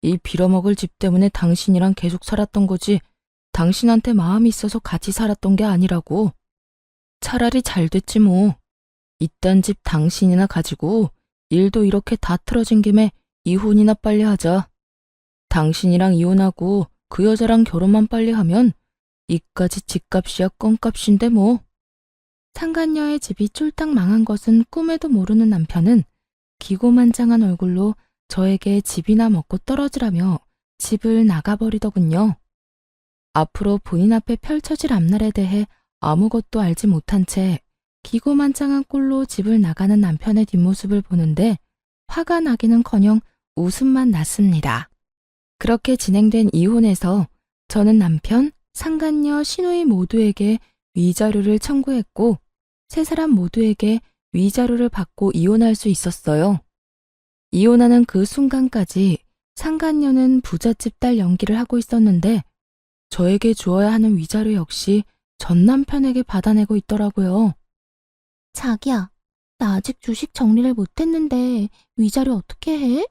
이 빌어먹을 집 때문에 당신이랑 계속 살았던 거지 당신한테 마음이 있어서 같이 살았던 게 아니라고. 차라리 잘 됐지 뭐. 이딴 집 당신이나 가지고 일도 이렇게 다 틀어진 김에 이혼이나 빨리 하자. 당신이랑 이혼하고 그 여자랑 결혼만 빨리 하면 이까지 집값이야 껌값인데 뭐. 상간녀의 집이 쫄딱 망한 것은 꿈에도 모르는 남편은 기고만장한 얼굴로 저에게 집이나 먹고 떨어지라며 집을 나가버리더군요. 앞으로 본인 앞에 펼쳐질 앞날에 대해 아무것도 알지 못한 채 기고만장한 꼴로 집을 나가는 남편의 뒷모습을 보는데 화가 나기는커녕 웃음만 났습니다. 그렇게 진행된 이혼에서 저는 남편, 상간녀, 시누이 모두에게 위자료를 청구했고 세 사람 모두에게 위자료를 받고 이혼할 수 있었어요. 이혼하는 그 순간까지 상간녀는 부잣집 딸 연기를 하고 있었는데 저에게 주어야 하는 위자료 역시 전 남편에게 받아내고 있더라고요. 자기야, 나 아직 주식 정리를 못했는데 위자료 어떻게 해?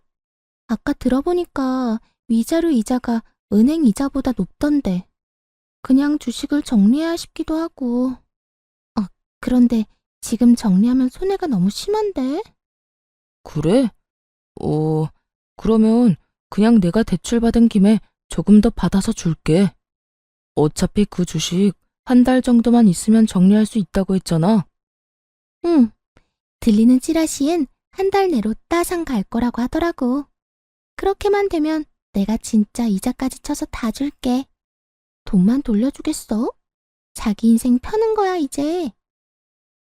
아까 들어보니까 위자료 이자가 은행 이자보다 높던데. 그냥 주식을 정리해야 싶기도 하고. 그런데 지금 정리하면 손해가 너무 심한데? 그래? 그러면 그냥 내가 대출받은 김에 조금 더 받아서 줄게. 어차피 그 주식 한 달 정도만 있으면 정리할 수 있다고 했잖아. 응, 들리는 찌라시엔 한 달 내로 따상 갈 거라고 하더라고. 그렇게만 되면 내가 진짜 이자까지 쳐서 다 줄게. 돈만 돌려주겠어? 자기 인생 펴는 거야, 이제.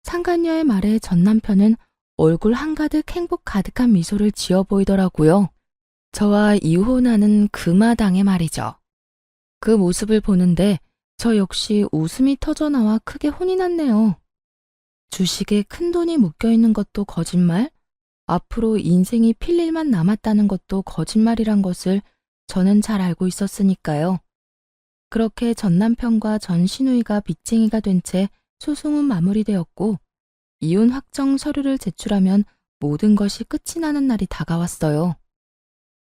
상간녀의 말에 전 남편은 얼굴 한가득 행복 가득한 미소를 지어 보이더라고요. 저와 이혼하는 그 마당에 말이죠. 그 모습을 보는데 저 역시 웃음이 터져나와 크게 혼이 났네요. 주식에 큰 돈이 묶여 있는 것도 거짓말, 앞으로 인생이 필 일만 남았다는 것도 거짓말이란 것을 저는 잘 알고 있었으니까요. 그렇게 전 남편과 전 시누이가 빚쟁이가 된 채 소송은 마무리되었고 이혼 확정 서류를 제출하면 모든 것이 끝이 나는 날이 다가왔어요.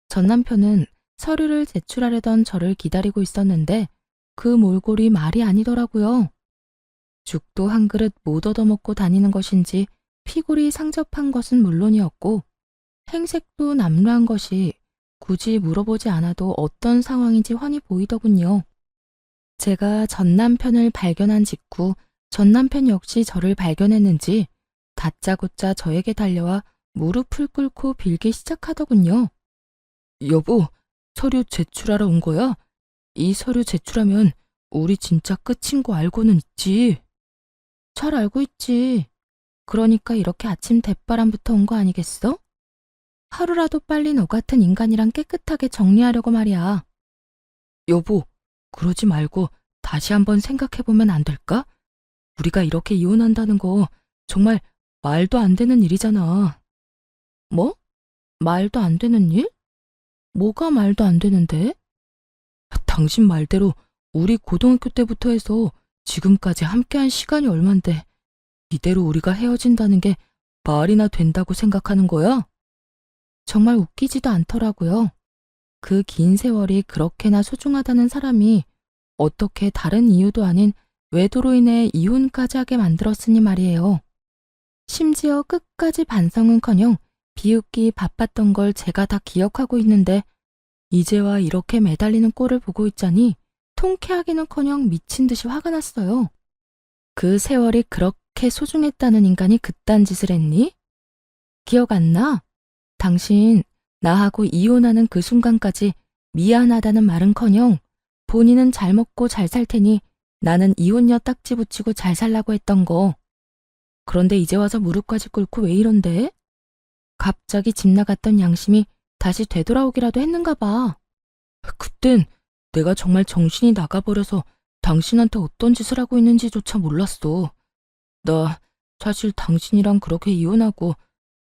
전 남편은 서류를 제출하려던 저를 기다리고 있었는데 그 몰골이 말이 아니더라고요. 죽도 한 그릇 못 얻어먹고 다니는 것인지 피골이 상접한 것은 물론이었고 행색도 남루한 것이 굳이 물어보지 않아도 어떤 상황인지 훤히 보이더군요. 제가 전 남편을 발견한 직후 전 남편 역시 저를 발견했는지 다짜고짜 저에게 달려와 무릎을 꿇고 빌기 시작하더군요. 여보, 서류 제출하러 온 거야? 이 서류 제출하면 우리 진짜 끝인 거 알고는 있지. 잘 알고 있지. 그러니까 이렇게 아침 대바람부터 온 거 아니겠어? 하루라도 빨리 너 같은 인간이랑 깨끗하게 정리하려고 말이야. 여보, 그러지 말고 다시 한번 생각해보면 안 될까? 우리가 이렇게 이혼한다는 거 정말 말도 안 되는 일이잖아. 뭐? 말도 안 되는 일? 뭐가 말도 안 되는데? 당신 말대로 우리 고등학교 때부터 해서 지금까지 함께한 시간이 얼만데 이대로 우리가 헤어진다는 게 말이나 된다고 생각하는 거야? 정말 웃기지도 않더라고요. 그 긴 세월이 그렇게나 소중하다는 사람이 어떻게 다른 이유도 아닌 외도로 인해 이혼까지 하게 만들었으니 말이에요. 심지어 끝까지 반성은커녕 비웃기 바빴던 걸 제가 다 기억하고 있는데 이제와 이렇게 매달리는 꼴을 보고 있자니 통쾌하기는커녕 미친 듯이 화가 났어요. 그 세월이 그렇게 소중했다는 인간이 그딴 짓을 했니? 기억 안 나? 당신 나하고 이혼하는 그 순간까지 미안하다는 말은커녕 본인은 잘 먹고 잘 살 테니 나는 이혼녀 딱지 붙이고 잘 살라고 했던 거. 그런데 이제 와서 무릎까지 꿇고 왜 이런데? 갑자기 집 나갔던 양심이 다시 되돌아오기라도 했는가 봐. 그땐 내가 정말 정신이 나가버려서 당신한테 어떤 짓을 하고 있는지조차 몰랐어. 나 사실 당신이랑 그렇게 이혼하고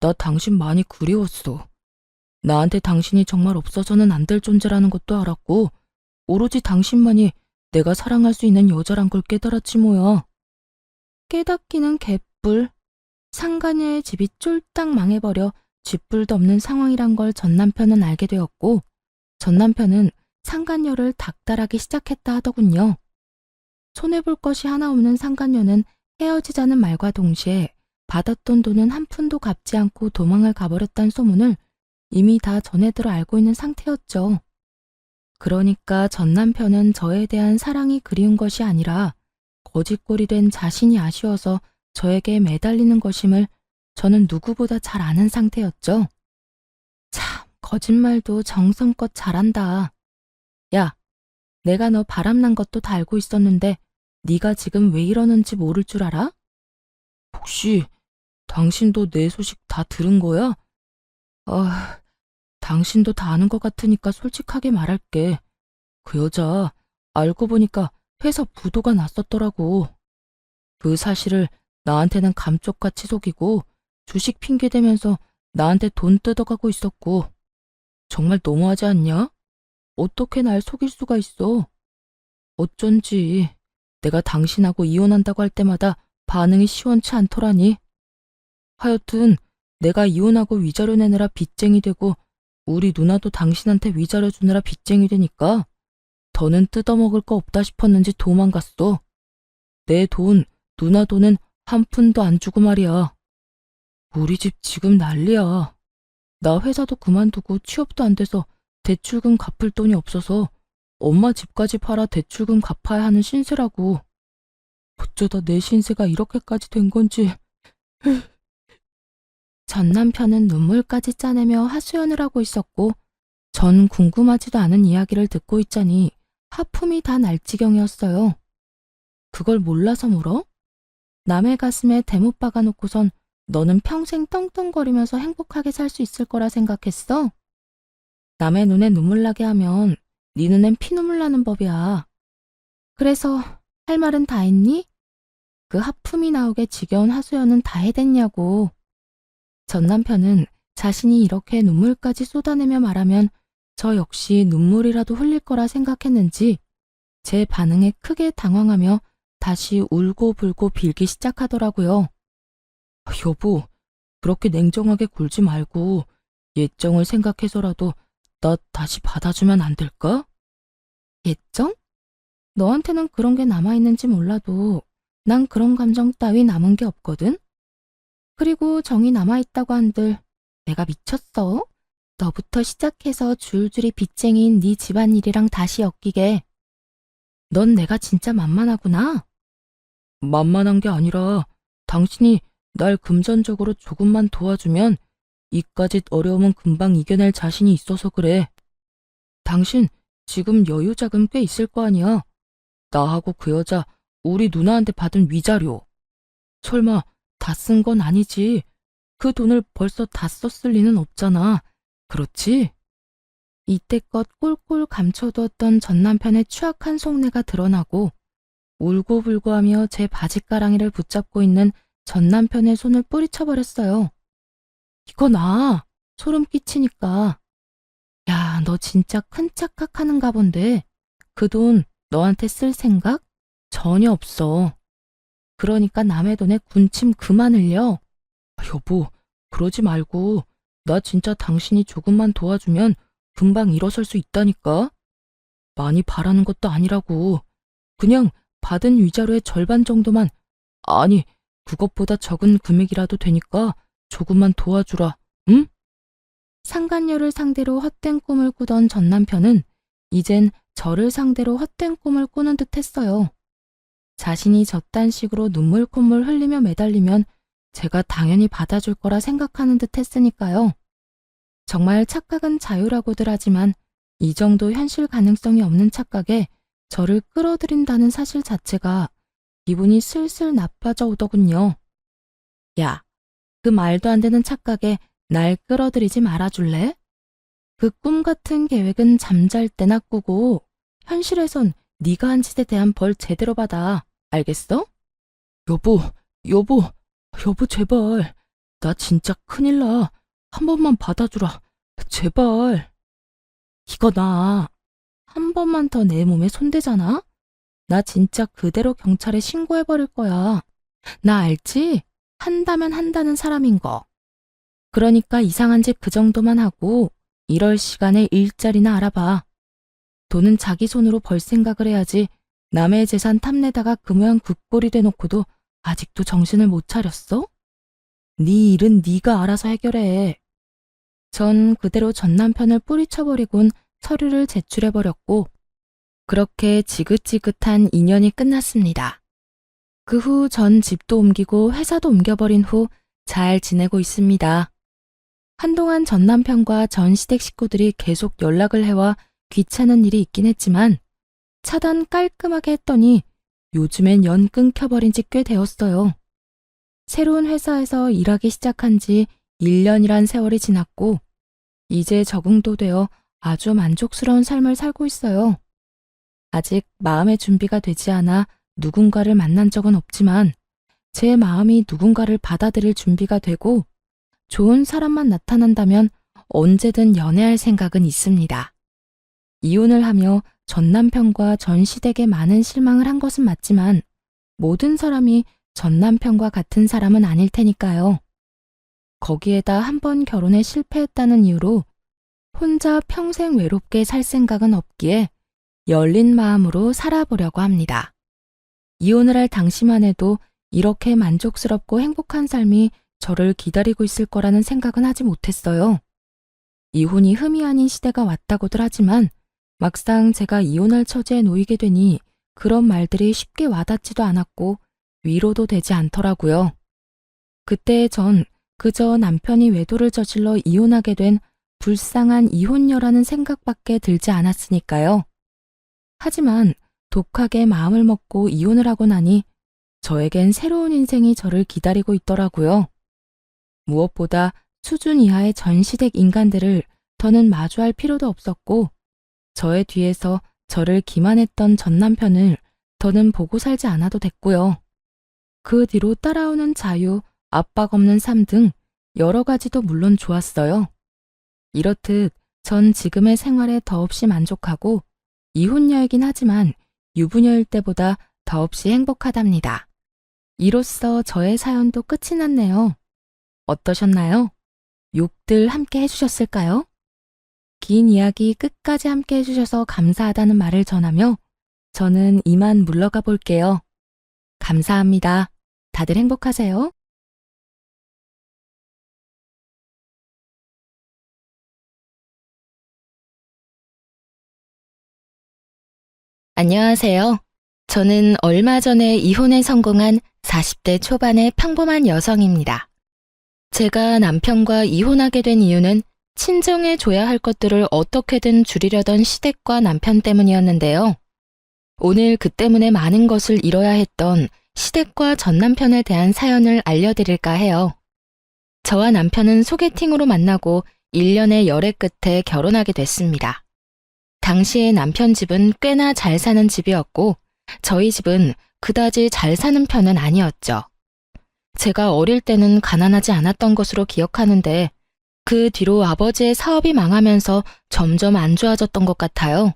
나 당신 많이 그리웠어. 나한테 당신이 정말 없어서는 안 될 존재라는 것도 알았고 오로지 당신만이 내가 사랑할 수 있는 여자란 걸 깨달았지 뭐야. 깨닫기는 개뿔. 상간녀의 집이 쫄딱 망해버려 쥐뿔도 없는 상황이란 걸 전 남편은 알게 되었고 전 남편은 상간녀를 닥달하기 시작했다 하더군요. 손해볼 것이 하나 없는 상간녀는 헤어지자는 말과 동시에 받았던 돈은 한 푼도 갚지 않고 도망을 가버렸다는 소문을 이미 다 전해들어 알고 있는 상태였죠. 그러니까 전 남편은 저에 대한 사랑이 그리운 것이 아니라 거짓골이 된 자신이 아쉬워서 저에게 매달리는 것임을 저는 누구보다 잘 아는 상태였죠. 참, 거짓말도 정성껏 잘한다. 야, 내가 너 바람난 것도 다 알고 있었는데 네가 지금 왜 이러는지 모를 줄 알아? 혹시 당신도 내 소식 다 들은 거야? 당신도 다 아는 것 같으니까 솔직하게 말할게. 그 여자 알고 보니까 회사 부도가 났었더라고. 그 사실을 나한테는 감쪽같이 속이고 주식 핑계대면서 나한테 돈 뜯어가고 있었고. 정말 너무하지 않냐? 어떻게 날 속일 수가 있어? 어쩐지 내가 당신하고 이혼한다고 할 때마다 반응이 시원치 않더라니. 하여튼 내가 이혼하고 위자료 내느라 빚쟁이 되고 우리 누나도 당신한테 위자료 주느라 빚쟁이 되니까 더는 뜯어먹을 거 없다 싶었는지 도망갔어. 내 돈, 누나 돈은 한 푼도 안 주고 말이야. 우리 집 지금 난리야. 나 회사도 그만두고 취업도 안 돼서 대출금 갚을 돈이 없어서 엄마 집까지 팔아 대출금 갚아야 하는 신세라고. 어쩌다 내 신세가 이렇게까지 된 건지. 전 남편은 눈물까지 짜내며 하소연을 하고 있었고 전 궁금하지도 않은 이야기를 듣고 있자니 하품이 다 날 지경이었어요. 그걸 몰라서 물어? 남의 가슴에 대못 박아놓고선 너는 평생 떵떵거리면서 행복하게 살 수 있을 거라 생각했어? 남의 눈에 눈물 나게 하면 네 눈엔 피눈물 나는 법이야. 그래서 할 말은 다 했니? 그 하품이 나오게 지겨운 하소연은 다 해댔냐고. 전 남편은 자신이 이렇게 눈물까지 쏟아내며 말하면 저 역시 눈물이라도 흘릴 거라 생각했는지 제 반응에 크게 당황하며 다시 울고불고 빌기 시작하더라고요. 여보, 그렇게 냉정하게 굴지 말고 예정을 생각해서라도 나 다시 받아주면 안 될까? 예정? 너한테는 그런 게 남아있는지 몰라도 난 그런 감정 따위 남은 게 없거든? 그리고 정이 남아있다고 한들 내가 미쳤어? 너부터 시작해서 줄줄이 빚쟁이인 네 집안일이랑 다시 엮이게. 넌 내가 진짜 만만하구나. 만만한 게 아니라 당신이 날 금전적으로 조금만 도와주면 이까짓 어려움은 금방 이겨낼 자신이 있어서 그래. 당신 지금 여유 자금 꽤 있을 거 아니야. 나하고 그 여자 우리 누나한테 받은 위자료. 설마 다 쓴 건 아니지. 그 돈을 벌써 다 썼을 리는 없잖아. 그렇지? 이때껏 꼴꼴 감춰두었던 전 남편의 추악한 속내가 드러나고 울고불고하며 제 바짓가랑이를 붙잡고 있는 전 남편의 손을 뿌리쳐버렸어요. 이거 나 소름 끼치니까. 야, 너 진짜 큰 착각하는가 본데 그 돈 너한테 쓸 생각 전혀 없어. 그러니까 남의 돈에 군침 그만 흘려. 여보, 그러지 말고 나 진짜 당신이 조금만 도와주면 금방 일어설 수 있다니까. 많이 바라는 것도 아니라고. 그냥 받은 위자료의 절반 정도만, 아니 그것보다 적은 금액이라도 되니까 조금만 도와주라. 응? 상간녀를 상대로 헛된 꿈을 꾸던 전 남편은 이젠 저를 상대로 헛된 꿈을 꾸는 듯 했어요. 자신이 저딴 식으로 눈물 콧물 흘리며 매달리면 제가 당연히 받아줄 거라 생각하는 듯 했으니까요. 정말 착각은 자유라고들 하지만 이 정도 현실 가능성이 없는 착각에 저를 끌어들인다는 사실 자체가 기분이 슬슬 나빠져 오더군요. 야, 그 말도 안 되는 착각에 날 끌어들이지 말아줄래? 그 꿈 같은 계획은 잠잘 때나 꾸고 현실에선 네가 한 짓에 대한 벌 제대로 받아. 알겠어? 여보, 여보 제발. 나 진짜 큰일 나. 한 번만 받아주라. 제발. 이거 나 한 번만 더 내 몸에 손대잖아? 나 진짜 그대로 경찰에 신고해버릴 거야. 나 알지? 한다면 한다는 사람인 거. 그러니까 이상한 짓 그 정도만 하고 이럴 시간에 일자리나 알아봐. 돈은 자기 손으로 벌 생각을 해야지 남의 재산 탐내다가 그 모양 그 꼴이 돼놓고도 아직도 정신을 못 차렸어? 네 일은 네가 알아서 해결해. 전 그대로 전 남편을 뿌리쳐버리곤 서류를 제출해버렸고 그렇게 지긋지긋한 인연이 끝났습니다. 그 후 전 집도 옮기고 회사도 옮겨버린 후 잘 지내고 있습니다. 한동안 전 남편과 전 시댁 식구들이 계속 연락을 해와 귀찮은 일이 있긴 했지만 차단 깔끔하게 했더니 요즘엔 연 끊겨버린 지 꽤 되었어요. 새로운 회사에서 일하기 시작한 지 1년이란 세월이 지났고 이제 적응도 되어 아주 만족스러운 삶을 살고 있어요. 아직 마음의 준비가 되지 않아 누군가를 만난 적은 없지만 제 마음이 누군가를 받아들일 준비가 되고 좋은 사람만 나타난다면 언제든 연애할 생각은 있습니다. 이혼을 하며 전 남편과 전 시댁에 많은 실망을 한 것은 맞지만 모든 사람이 전 남편과 같은 사람은 아닐 테니까요. 거기에다 한 번 결혼에 실패했다는 이유로 혼자 평생 외롭게 살 생각은 없기에 열린 마음으로 살아보려고 합니다. 이혼을 할 당시만 해도 이렇게 만족스럽고 행복한 삶이 저를 기다리고 있을 거라는 생각은 하지 못했어요. 이혼이 흠이 아닌 시대가 왔다고들 하지만 막상 제가 이혼할 처지에 놓이게 되니 그런 말들이 쉽게 와닿지도 않았고 위로도 되지 않더라고요. 그때 전 그저 남편이 외도를 저질러 이혼하게 된 불쌍한 이혼녀라는 생각밖에 들지 않았으니까요. 하지만 독하게 마음을 먹고 이혼을 하고 나니 저에겐 새로운 인생이 저를 기다리고 있더라고요. 무엇보다 수준 이하의 전 시댁 인간들을 더는 마주할 필요도 없었고 저의 뒤에서 저를 기만했던 전 남편을 더는 보고 살지 않아도 됐고요. 그 뒤로 따라오는 자유, 압박 없는 삶 등 여러 가지도 물론 좋았어요. 이렇듯 전 지금의 생활에 더없이 만족하고 이혼녀이긴 하지만 유부녀일 때보다 더없이 행복하답니다. 이로써 저의 사연도 끝이 났네요. 어떠셨나요? 욕들 함께 해주셨을까요? 긴 이야기 끝까지 함께 해주셔서 감사하다는 말을 전하며 저는 이만 물러가 볼게요. 감사합니다. 다들 행복하세요. 안녕하세요. 저는 얼마 전에 이혼에 성공한 40대 초반의 평범한 여성입니다. 제가 남편과 이혼하게 된 이유는 친정해줘야 할 것들을 어떻게든 줄이려던 시댁과 남편 때문이었는데요. 오늘 그 때문에 많은 것을 잃어야 했던 시댁과 전 남편에 대한 사연을 알려드릴까 해요. 저와 남편은 소개팅으로 만나고 1년의 열애 끝에 결혼하게 됐습니다. 당시에 남편 집은 꽤나 잘 사는 집이었고 저희 집은 그다지 잘 사는 편은 아니었죠. 제가 어릴 때는 가난하지 않았던 것으로 기억하는데 그 뒤로 아버지의 사업이 망하면서 점점 안 좋아졌던 것 같아요.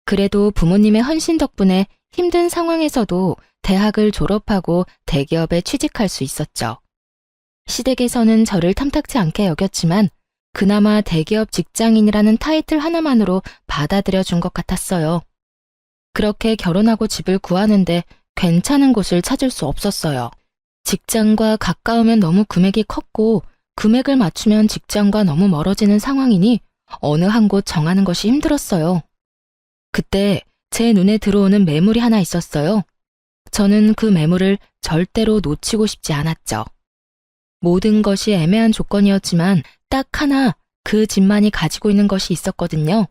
그래도 부모님의 헌신 덕분에 힘든 상황에서도 대학을 졸업하고 대기업에 취직할 수 있었죠. 시댁에서는 저를 탐탁치 않게 여겼지만 그나마 대기업 직장인이라는 타이틀 하나만으로 받아들여 준 것 같았어요. 그렇게 결혼하고 집을 구하는데 괜찮은 곳을 찾을 수 없었어요. 직장과 가까우면 너무 금액이 컸고 금액을 맞추면 직장과 너무 멀어지는 상황이니 어느 한 곳 정하는 것이 힘들었어요. 그때 제 눈에 들어오는 매물이 하나 있었어요. 저는 그 매물을 절대로 놓치고 싶지 않았죠. 모든 것이 애매한 조건이었지만 딱 하나 그 집만이 가지고 있는 것이 있었거든요.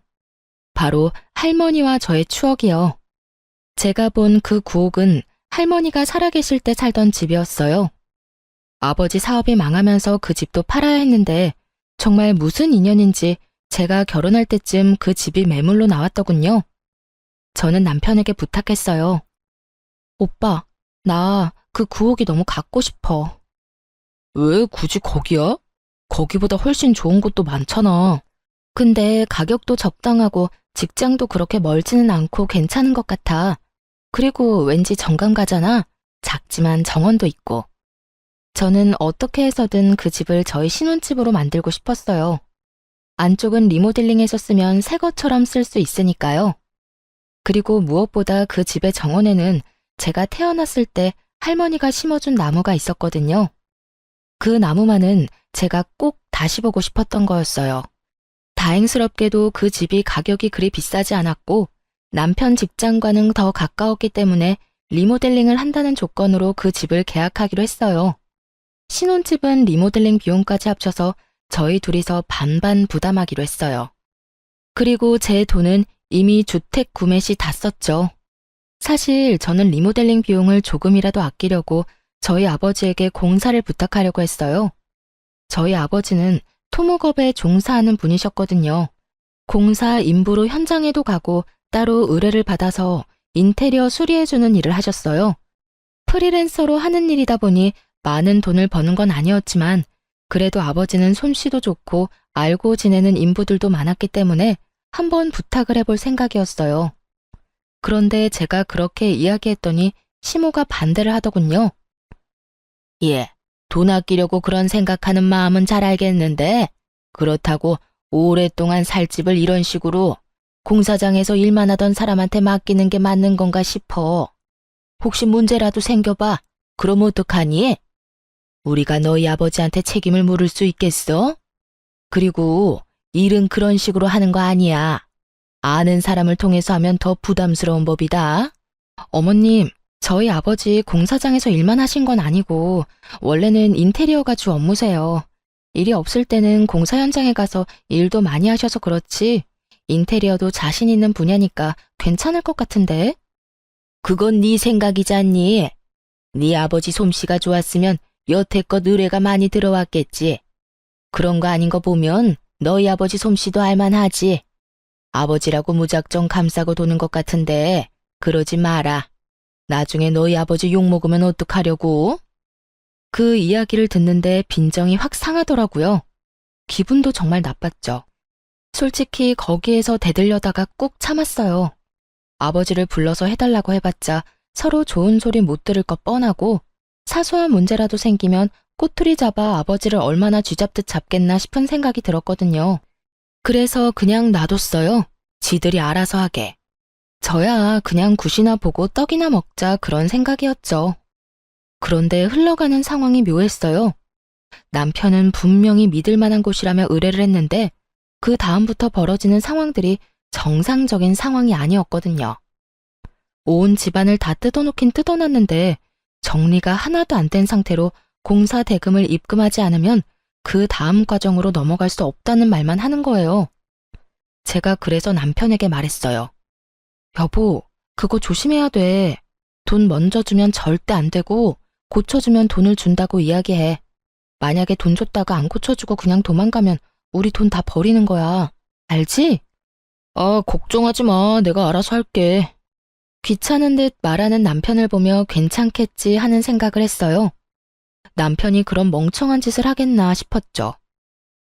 바로 할머니와 저의 추억이요. 제가 본 그 구옥은 할머니가 살아계실 때 살던 집이었어요. 아버지 사업이 망하면서 그 집도 팔아야 했는데 정말 무슨 인연인지 제가 결혼할 때쯤 그 집이 매물로 나왔더군요. 저는 남편에게 부탁했어요. 오빠, 나 그 구옥이 너무 갖고 싶어. 왜 굳이 거기야? 거기보다 훨씬 좋은 곳도 많잖아. 근데 가격도 적당하고 직장도 그렇게 멀지는 않고 괜찮은 것 같아. 그리고 왠지 정감 가잖아. 작지만 정원도 있고. 저는 어떻게 해서든 그 집을 저희 신혼집으로 만들고 싶었어요. 안쪽은 리모델링해서 쓰면 새 것처럼 쓸 수 있으니까요. 그리고 무엇보다 그 집의 정원에는 제가 태어났을 때 할머니가 심어준 나무가 있었거든요. 그 나무만은 제가 꼭 다시 보고 싶었던 거였어요. 다행스럽게도 그 집이 가격이 그리 비싸지 않았고 남편 직장과는 더 가까웠기 때문에 리모델링을 한다는 조건으로 그 집을 계약하기로 했어요. 신혼집은 리모델링 비용까지 합쳐서 저희 둘이서 반반 부담하기로 했어요. 그리고 제 돈은 이미 주택 구매 시 다 썼죠. 사실 저는 리모델링 비용을 조금이라도 아끼려고 저희 아버지에게 공사를 부탁하려고 했어요. 저희 아버지는 토목업에 종사하는 분이셨거든요. 공사 인부로 현장에도 가고 따로 의뢰를 받아서 인테리어 수리해주는 일을 하셨어요. 프리랜서로 하는 일이다 보니 많은 돈을 버는 건 아니었지만 그래도 아버지는 솜씨도 좋고 알고 지내는 인부들도 많았기 때문에 한번 부탁을 해볼 생각이었어요. 그런데 제가 그렇게 이야기했더니 시모가 반대를 하더군요. 예, 돈 아끼려고 그런 생각하는 마음은 잘 알겠는데 그렇다고 오랫동안 살 집을 이런 식으로 공사장에서 일만 하던 사람한테 맡기는 게 맞는 건가 싶어. 혹시 문제라도 생겨봐. 그럼 어떡하니? 우리가 너희 아버지한테 책임을 물을 수 있겠어? 그리고 일은 그런 식으로 하는 거 아니야. 아는 사람을 통해서 하면 더 부담스러운 법이다. 어머님, 저희 아버지 공사장에서 일만 하신 건 아니고 원래는 인테리어가 주 업무세요. 일이 없을 때는 공사 현장에 가서 일도 많이 하셔서 그렇지 인테리어도 자신 있는 분야니까 괜찮을 것 같은데? 그건 네 생각이잖니. 네 아버지 솜씨가 좋았으면 여태껏 의뢰가 많이 들어왔겠지. 그런 거 아닌 거 보면 너희 아버지 솜씨도 알만하지. 아버지라고 무작정 감싸고 도는 것 같은데 그러지 마라. 나중에 너희 아버지 욕먹으면 어떡하려고? 그 이야기를 듣는데 빈정이 확 상하더라고요. 기분도 정말 나빴죠. 솔직히 거기에서 대들려다가 꾹 참았어요. 아버지를 불러서 해달라고 해봤자 서로 좋은 소리 못 들을 것 뻔하고 사소한 문제라도 생기면 꼬투리 잡아 아버지를 얼마나 쥐잡듯 잡겠나 싶은 생각이 들었거든요. 그래서 그냥 놔뒀어요. 지들이 알아서 하게. 저야 그냥 굿이나 보고 떡이나 먹자 그런 생각이었죠. 그런데 흘러가는 상황이 묘했어요. 남편은 분명히 믿을 만한 곳이라며 의뢰를 했는데 그 다음부터 벌어지는 상황들이 정상적인 상황이 아니었거든요. 온 집안을 다 뜯어놓긴 뜯어놨는데 정리가 하나도 안 된 상태로 공사 대금을 입금하지 않으면 그 다음 과정으로 넘어갈 수 없다는 말만 하는 거예요. 제가 그래서 남편에게 말했어요. 여보, 그거 조심해야 돼. 돈 먼저 주면 절대 안 되고 고쳐주면 돈을 준다고 이야기해. 만약에 돈 줬다가 안 고쳐주고 그냥 도망가면 우리 돈 다 버리는 거야. 알지? 아, 걱정하지 마. 내가 알아서 할게. 귀찮은 듯 말하는 남편을 보며 괜찮겠지 하는 생각을 했어요. 남편이 그런 멍청한 짓을 하겠나 싶었죠.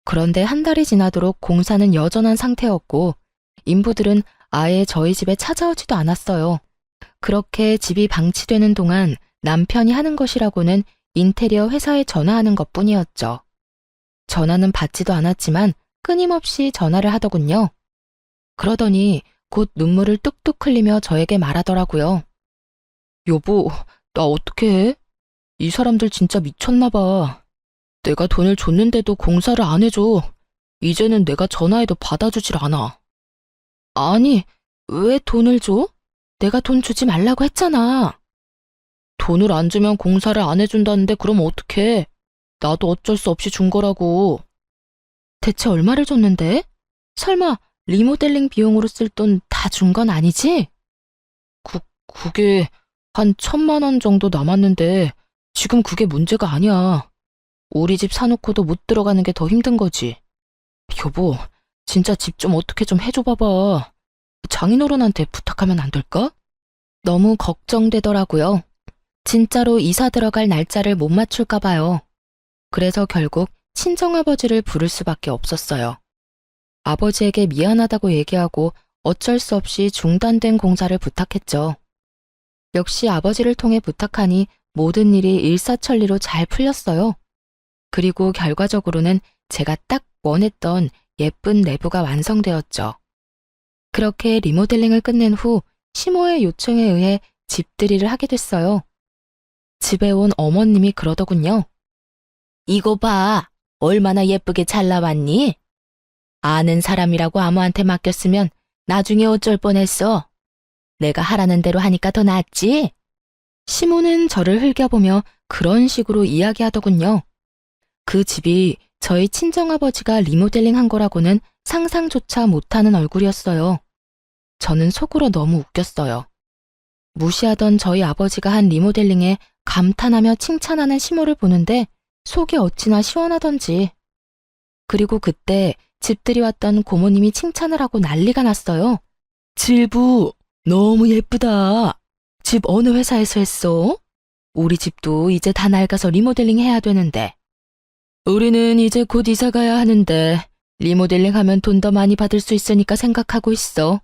그런데 한 달이 지나도록 공사는 여전한 상태였고 인부들은 아예 저희 집에 찾아오지도 않았어요. 그렇게 집이 방치되는 동안 남편이 하는 것이라고는 인테리어 회사에 전화하는 것뿐이었죠. 전화는 받지도 않았지만 끊임없이 전화를 하더군요. 그러더니 곧 눈물을 뚝뚝 흘리며 저에게 말하더라고요. 여보, 나 어떡해? 이 사람들 진짜 미쳤나 봐. 내가 돈을 줬는데도 공사를 안 해줘. 이제는 내가 전화해도 받아주질 않아. 아니, 왜 돈을 줘? 내가 돈 주지 말라고 했잖아. 돈을 안 주면 공사를 안 해준다는데 그럼 어떡해? 나도 어쩔 수 없이 준 거라고. 대체 얼마를 줬는데? 설마 리모델링 비용으로 쓸 돈 다 준 건 아니지? 그게 한 1,000만 원 정도 남았는데 지금 그게 문제가 아니야. 우리 집 사놓고도 못 들어가는 게 더 힘든 거지. 여보, 진짜 집 좀 어떻게 좀 해줘 봐봐. 장인어른한테 부탁하면 안 될까? 너무 걱정되더라고요. 진짜로 이사 들어갈 날짜를 못 맞출까 봐요. 그래서 결국 친정아버지를 부를 수밖에 없었어요. 아버지에게 미안하다고 얘기하고 어쩔 수 없이 중단된 공사를 부탁했죠. 역시 아버지를 통해 부탁하니 모든 일이 일사천리로 잘 풀렸어요. 그리고 결과적으로는 제가 딱 원했던 예쁜 내부가 완성되었죠. 그렇게 리모델링을 끝낸 후 시모의 요청에 의해 집들이를 하게 됐어요. 집에 온 어머님이 그러더군요. 이거 봐, 얼마나 예쁘게 잘 나왔니? 아는 사람이라고 아무한테 맡겼으면 나중에 어쩔 뻔했어. 내가 하라는 대로 하니까 더 낫지? 시모는 저를 흘겨보며 그런 식으로 이야기하더군요. 그 집이 저희 친정아버지가 리모델링 한 거라고는 상상조차 못하는 얼굴이었어요. 저는 속으로 너무 웃겼어요. 무시하던 저희 아버지가 한 리모델링에 감탄하며 칭찬하는 시모를 보는데 속이 어찌나 시원하던지. 그리고 그때 집들이 왔던 고모님이 칭찬을 하고 난리가 났어요. 질부, 너무 예쁘다. 집 어느 회사에서 했어? 우리 집도 이제 다 낡아서 리모델링 해야 되는데. 우리는 이제 곧 이사 가야 하는데 리모델링 하면 돈 더 많이 받을 수 있으니까 생각하고 있어.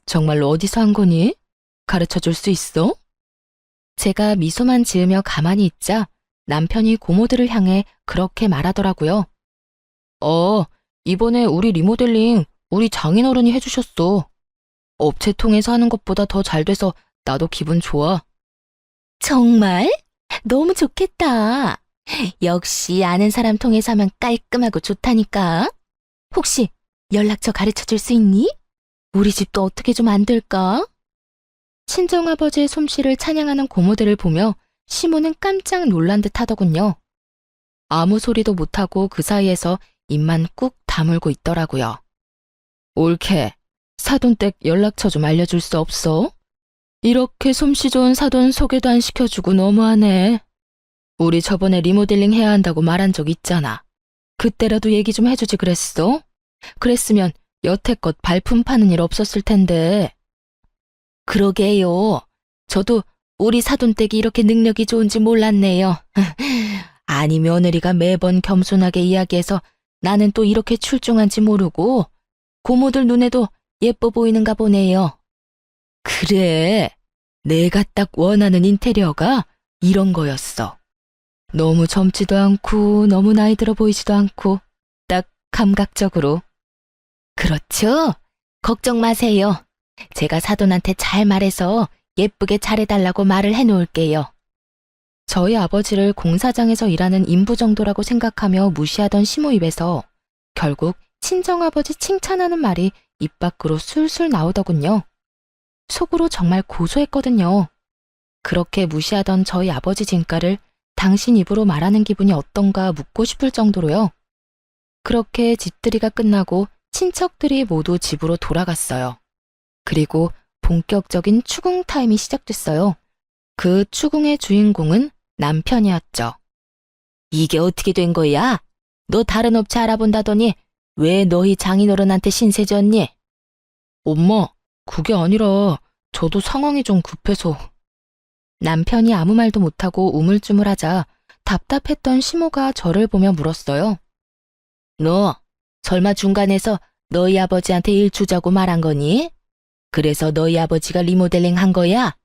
정말로 어디서 한 거니? 가르쳐 줄 수 있어? 제가 미소만 지으며 가만히 있자 남편이 고모들을 향해 그렇게 말하더라고요. 이번에 우리 리모델링 우리 장인어른이 해주셨어. 업체 통해서 하는 것보다 더 잘 돼서 나도 기분 좋아. 정말? 너무 좋겠다. 역시 아는 사람 통해서 하면 깔끔하고 좋다니까. 혹시 연락처 가르쳐 줄 수 있니? 우리 집도 어떻게 좀 안 될까? 친정아버지의 솜씨를 찬양하는 고모들을 보며 시모는 깜짝 놀란 듯 하더군요. 아무 소리도 못하고 그 사이에서 입만 꾹 다물고 있더라고요. 옳게, 사돈댁 연락처 좀 알려줄 수 없어? 이렇게 솜씨 좋은 사돈 소개도 안 시켜주고 너무하네. 우리 저번에 리모델링 해야 한다고 말한 적 있잖아. 그때라도 얘기 좀 해주지 그랬어? 그랬으면 여태껏 발품 파는 일 없었을 텐데. 그러게요. 저도 우리 사돈댁이 이렇게 능력이 좋은지 몰랐네요. 아니 며느리가 매번 겸손하게 이야기해서 나는 또 이렇게 출중한지 모르고 고모들 눈에도 예뻐 보이는가 보네요. 그래, 내가 딱 원하는 인테리어가 이런 거였어. 너무 젊지도 않고 너무 나이 들어 보이지도 않고 딱 감각적으로. 그렇죠? 걱정 마세요. 제가 사돈한테 잘 말해서 예쁘게 잘해달라고 말을 해놓을게요. 저희 아버지를 공사장에서 일하는 인부 정도라고 생각하며 무시하던 시모 입에서 결국 친정아버지 칭찬하는 말이 입 밖으로 술술 나오더군요. 속으로 정말 고소했거든요. 그렇게 무시하던 저희 아버지 진가를 당신 입으로 말하는 기분이 어떤가 묻고 싶을 정도로요. 그렇게 집들이가 끝나고 친척들이 모두 집으로 돌아갔어요. 그리고 본격적인 추궁 타임이 시작됐어요. 그 추궁의 주인공은 남편이었죠. 이게 어떻게 된 거야? 너 다른 업체 알아본다더니 왜 너희 장인어른한테 신세 졌니? 엄마, 그게 아니라 저도 상황이 좀 급해서. 남편이 아무 말도 못하고 우물쭈물하자 답답했던 시모가 저를 보며 물었어요. 너 설마 중간에서 너희 아버지한테 일 주자고 말한 거니? 그래서 너희 아버지가 리모델링 한 거야?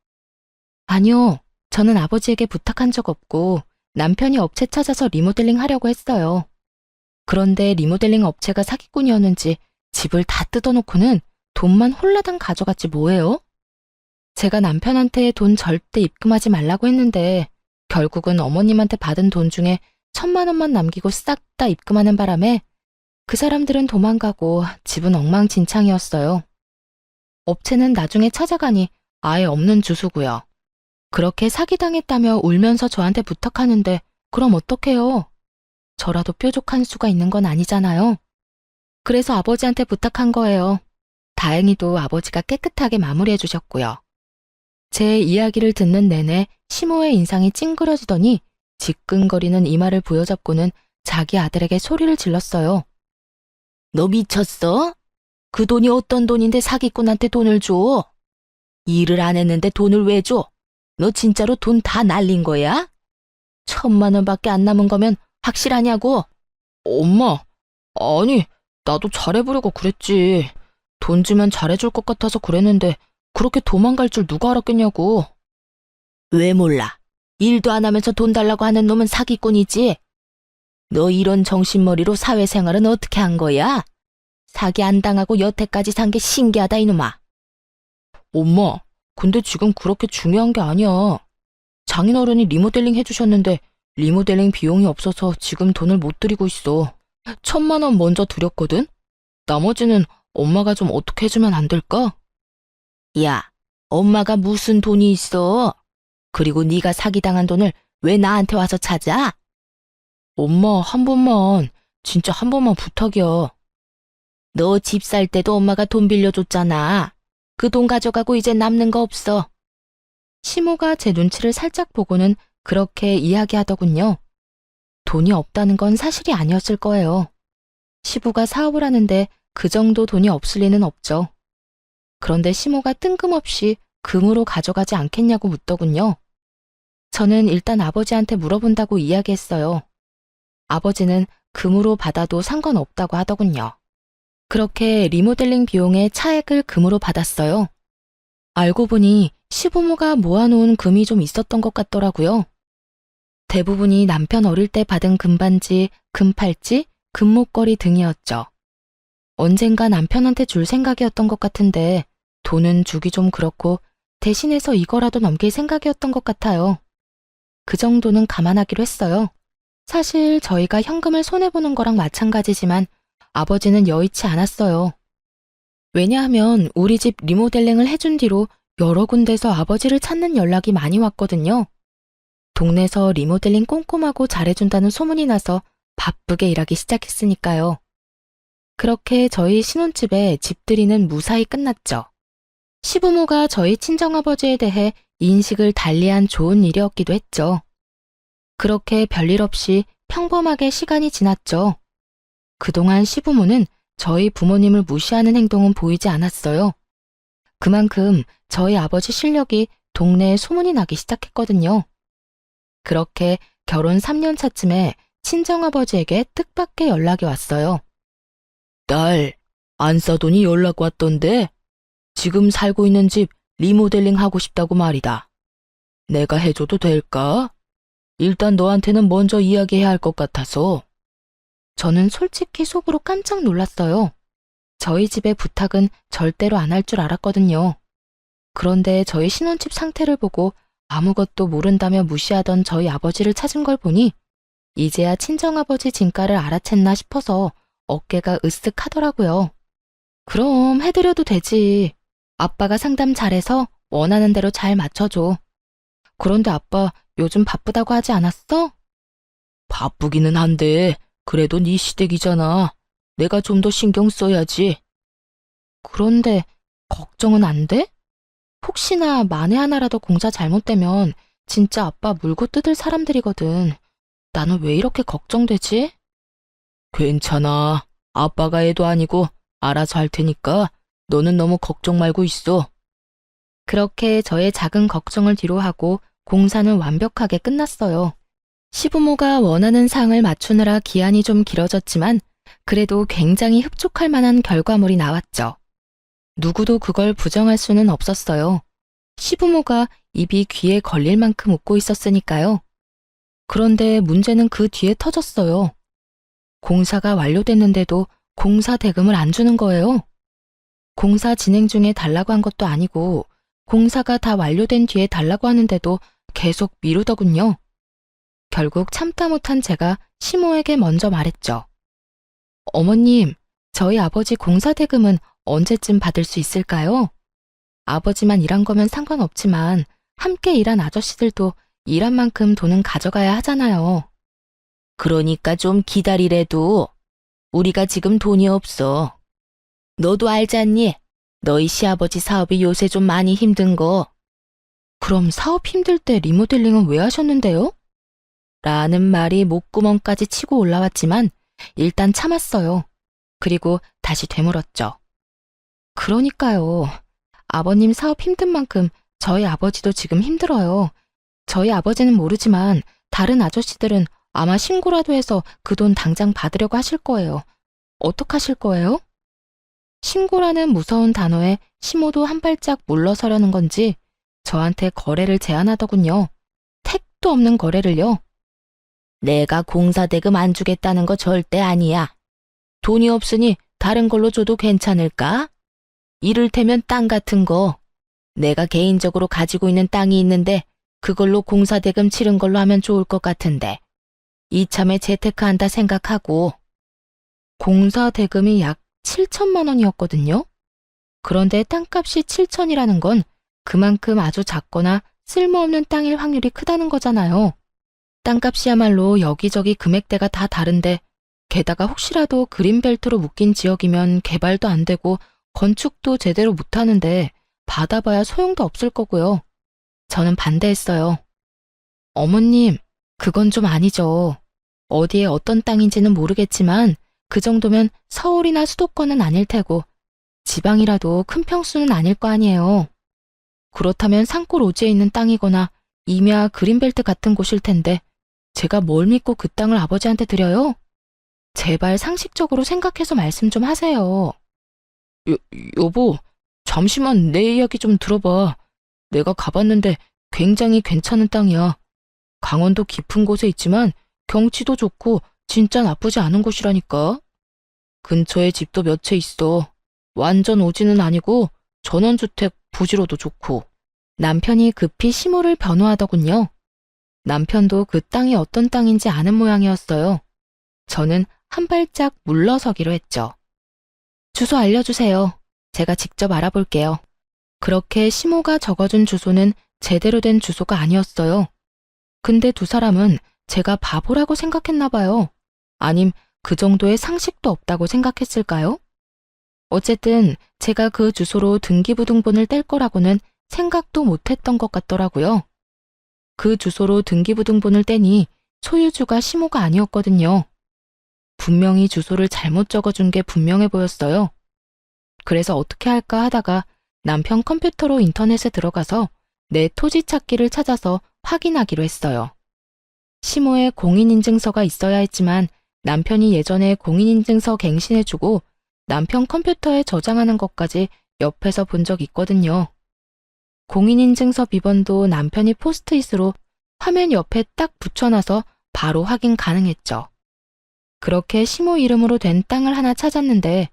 아니요. 저는 아버지에게 부탁한 적 없고 남편이 업체 찾아서 리모델링 하려고 했어요. 그런데 리모델링 업체가 사기꾼이었는지 집을 다 뜯어놓고는 돈만 홀라당 가져갔지 뭐예요? 제가 남편한테 돈 절대 입금하지 말라고 했는데 결국은 어머님한테 받은 돈 중에 1,000만 원만 남기고 싹 다 입금하는 바람에 그 사람들은 도망가고 집은 엉망진창이었어요. 업체는 나중에 찾아가니 아예 없는 주소고요. 그렇게 사기당했다며 울면서 저한테 부탁하는데 그럼 어떡해요? 저라도 뾰족한 수가 있는 건 아니잖아요. 그래서 아버지한테 부탁한 거예요. 다행히도 아버지가 깨끗하게 마무리해 주셨고요. 제 이야기를 듣는 내내 시모의 인상이 찡그려지더니 지끈거리는 이마를 부여잡고는 자기 아들에게 소리를 질렀어요. 너 미쳤어? 그 돈이 어떤 돈인데 사기꾼한테 돈을 줘? 일을 안 했는데 돈을 왜 줘? 너 진짜로 돈 다 날린 거야? 1,000만 원밖에 안 남은 거면 확실하냐고? 엄마, 아니, 나도 잘해보려고 그랬지. 돈 주면 잘해줄 것 같아서 그랬는데 그렇게 도망갈 줄 누가 알았겠냐고. 왜 몰라? 일도 안 하면서 돈 달라고 하는 놈은 사기꾼이지. 너 이런 정신머리로 사회생활은 어떻게 한 거야? 사기 안 당하고 여태까지 산 게 신기하다 이놈아. 엄마, 근데 지금 그렇게 중요한 게 아니야. 장인어른이 리모델링 해주셨는데 리모델링 비용이 없어서 지금 돈을 못 드리고 있어. 1,000만 원 먼저 드렸거든? 나머지는 엄마가 좀 어떻게 해주면 안 될까? 야, 엄마가 무슨 돈이 있어? 그리고 네가 사기당한 돈을 왜 나한테 와서 찾아? 엄마, 한 번만, 진짜 한 번만 부탁이야. 너 집 살 때도 엄마가 돈 빌려줬잖아. 그 돈 가져가고 이제 남는 거 없어. 시모가 제 눈치를 살짝 보고는 그렇게 이야기하더군요. 돈이 없다는 건 사실이 아니었을 거예요. 시부가 사업을 하는데 그 정도 돈이 없을 리는 없죠. 그런데 시모가 뜬금없이 금으로 가져가지 않겠냐고 묻더군요. 저는 일단 아버지한테 물어본다고 이야기했어요. 아버지는 금으로 받아도 상관없다고 하더군요. 그렇게 리모델링 비용의 차액을 금으로 받았어요. 알고 보니 시부모가 모아놓은 금이 좀 있었던 것 같더라고요. 대부분이 남편 어릴 때 받은 금반지, 금팔찌, 금목걸이 등이었죠. 언젠가 남편한테 줄 생각이었던 것 같은데 돈은 주기 좀 그렇고 대신해서 이거라도 넘길 생각이었던 것 같아요. 그 정도는 감안하기로 했어요. 사실 저희가 현금을 손해보는 거랑 마찬가지지만 아버지는 여의치 않았어요. 왜냐하면 우리 집 리모델링을 해준 뒤로 여러 군데서 아버지를 찾는 연락이 많이 왔거든요. 동네에서 리모델링 꼼꼼하고 잘해준다는 소문이 나서 바쁘게 일하기 시작했으니까요. 그렇게 저희 신혼집에 집들이는 무사히 끝났죠. 시부모가 저희 친정아버지에 대해 인식을 달리한 좋은 일이었기도 했죠. 그렇게 별일 없이 평범하게 시간이 지났죠. 그동안 시부모는 저희 부모님을 무시하는 행동은 보이지 않았어요. 그만큼 저희 아버지 실력이 동네에 소문이 나기 시작했거든요. 그렇게 결혼 3년 차쯤에 친정아버지에게 뜻밖의 연락이 왔어요. 딸, 안 싸더니 연락 왔던데? 지금 살고 있는 집 리모델링 하고 싶다고 말이다. 내가 해줘도 될까? 일단 너한테는 먼저 이야기해야 할 것 같아서. 저는 솔직히 속으로 깜짝 놀랐어요. 저희 집의 부탁은 절대로 안 할 줄 알았거든요. 그런데 저희 신혼집 상태를 보고 아무것도 모른다며 무시하던 저희 아버지를 찾은 걸 보니 이제야 친정아버지 진가를 알아챘나 싶어서 어깨가 으쓱하더라고요. 그럼 해드려도 되지. 아빠가 상담 잘해서 원하는 대로 잘 맞춰줘. 그런데 아빠 요즘 바쁘다고 하지 않았어? 바쁘기는 한데 그래도 네 시댁이잖아. 내가 좀 더 신경 써야지. 그런데 걱정은 안 돼? 혹시나 만에 하나라도 공사 잘못되면 진짜 아빠 물고 뜯을 사람들이거든. 나는 왜 이렇게 걱정되지? 괜찮아. 아빠가 애도 아니고 알아서 할 테니까 너는 너무 걱정 말고 있어. 그렇게 저의 작은 걱정을 뒤로하고 공사는 완벽하게 끝났어요. 시부모가 원하는 상을 맞추느라 기한이 좀 길어졌지만 그래도 굉장히 흡족할 만한 결과물이 나왔죠. 누구도 그걸 부정할 수는 없었어요. 시부모가 입이 귀에 걸릴 만큼 웃고 있었으니까요. 그런데 문제는 그 뒤에 터졌어요. 공사가 완료됐는데도 공사 대금을 안 주는 거예요. 공사 진행 중에 달라고 한 것도 아니고 공사가 다 완료된 뒤에 달라고 하는데도 계속 미루더군요. 결국 참다 못한 제가 시모에게 먼저 말했죠. 어머님, 저희 아버지 공사 대금은 언제쯤 받을 수 있을까요? 아버지만 일한 거면 상관없지만 함께 일한 아저씨들도 일한 만큼 돈은 가져가야 하잖아요. 그러니까 좀 기다리래도. 우리가 지금 돈이 없어. 너도 알잖니? 너희 시아버지 사업이 요새 좀 많이 힘든 거. 그럼 사업 힘들 때 리모델링은 왜 하셨는데요? 라는 말이 목구멍까지 치고 올라왔지만 일단 참았어요. 그리고 다시 되물었죠. 그러니까요. 아버님 사업 힘든 만큼 저희 아버지도 지금 힘들어요. 저희 아버지는 모르지만 다른 아저씨들은 아마 신고라도 해서 그 돈 당장 받으려고 하실 거예요. 어떡하실 거예요? 신고라는 무서운 단어에 시모도 한 발짝 물러서려는 건지 저한테 거래를 제안하더군요. 택도 없는 거래를요. 내가 공사 대금 안 주겠다는 거 절대 아니야. 돈이 없으니 다른 걸로 줘도 괜찮을까? 이를테면 땅 같은 거. 내가 개인적으로 가지고 있는 땅이 있는데 그걸로 공사 대금 치른 걸로 하면 좋을 것 같은데. 이참에 재테크한다 생각하고. 공사 대금이 약 7천만 원이었거든요. 그런데 땅값이 7천이라는 건 그만큼 아주 작거나 쓸모없는 땅일 확률이 크다는 거잖아요. 땅값이야말로 여기저기 금액대가 다 다른데 게다가 혹시라도 그린벨트로 묶인 지역이면 개발도 안 되고 건축도 제대로 못하는데 받아봐야 소용도 없을 거고요. 저는 반대했어요. 어머님, 그건 좀 아니죠. 어디에 어떤 땅인지는 모르겠지만 그 정도면 서울이나 수도권은 아닐 테고 지방이라도 큰 평수는 아닐 거 아니에요. 그렇다면 산골 오지에 있는 땅이거나 임야 그린벨트 같은 곳일 텐데 제가 뭘 믿고 그 땅을 아버지한테 드려요? 제발 상식적으로 생각해서 말씀 좀 하세요. 여보, 잠시만 내 이야기 좀 들어봐. 내가 가봤는데 굉장히 괜찮은 땅이야. 강원도 깊은 곳에 있지만 경치도 좋고 진짜 나쁘지 않은 곳이라니까. 근처에 집도 몇 채 있어. 완전 오지는 아니고 전원주택 부지로도 좋고. 남편이 급히 시모를 변호하더군요. 남편도 그 땅이 어떤 땅인지 아는 모양이었어요. 저는 한 발짝 물러서기로 했죠. 주소 알려주세요. 제가 직접 알아볼게요. 그렇게 시모가 적어준 주소는 제대로 된 주소가 아니었어요. 근데 두 사람은 제가 바보라고 생각했나 봐요. 아님 그 정도의 상식도 없다고 생각했을까요? 어쨌든 제가 그 주소로 등기부등본을 뗄 거라고는 생각도 못했던 것 같더라고요. 그 주소로 등기부등본을 떼니 소유주가 시모가 아니었거든요. 분명히 주소를 잘못 적어준 게 분명해 보였어요. 그래서 어떻게 할까 하다가 남편 컴퓨터로 인터넷에 들어가서 내 토지 찾기를 찾아서 확인하기로 했어요. 시모에 공인인증서가 있어야 했지만 남편이 예전에 공인인증서 갱신해주고 남편 컴퓨터에 저장하는 것까지 옆에서 본 적 있거든요. 공인인증서 비번도 남편이 포스트잇으로 화면 옆에 딱 붙여놔서 바로 확인 가능했죠. 그렇게 시모 이름으로 된 땅을 하나 찾았는데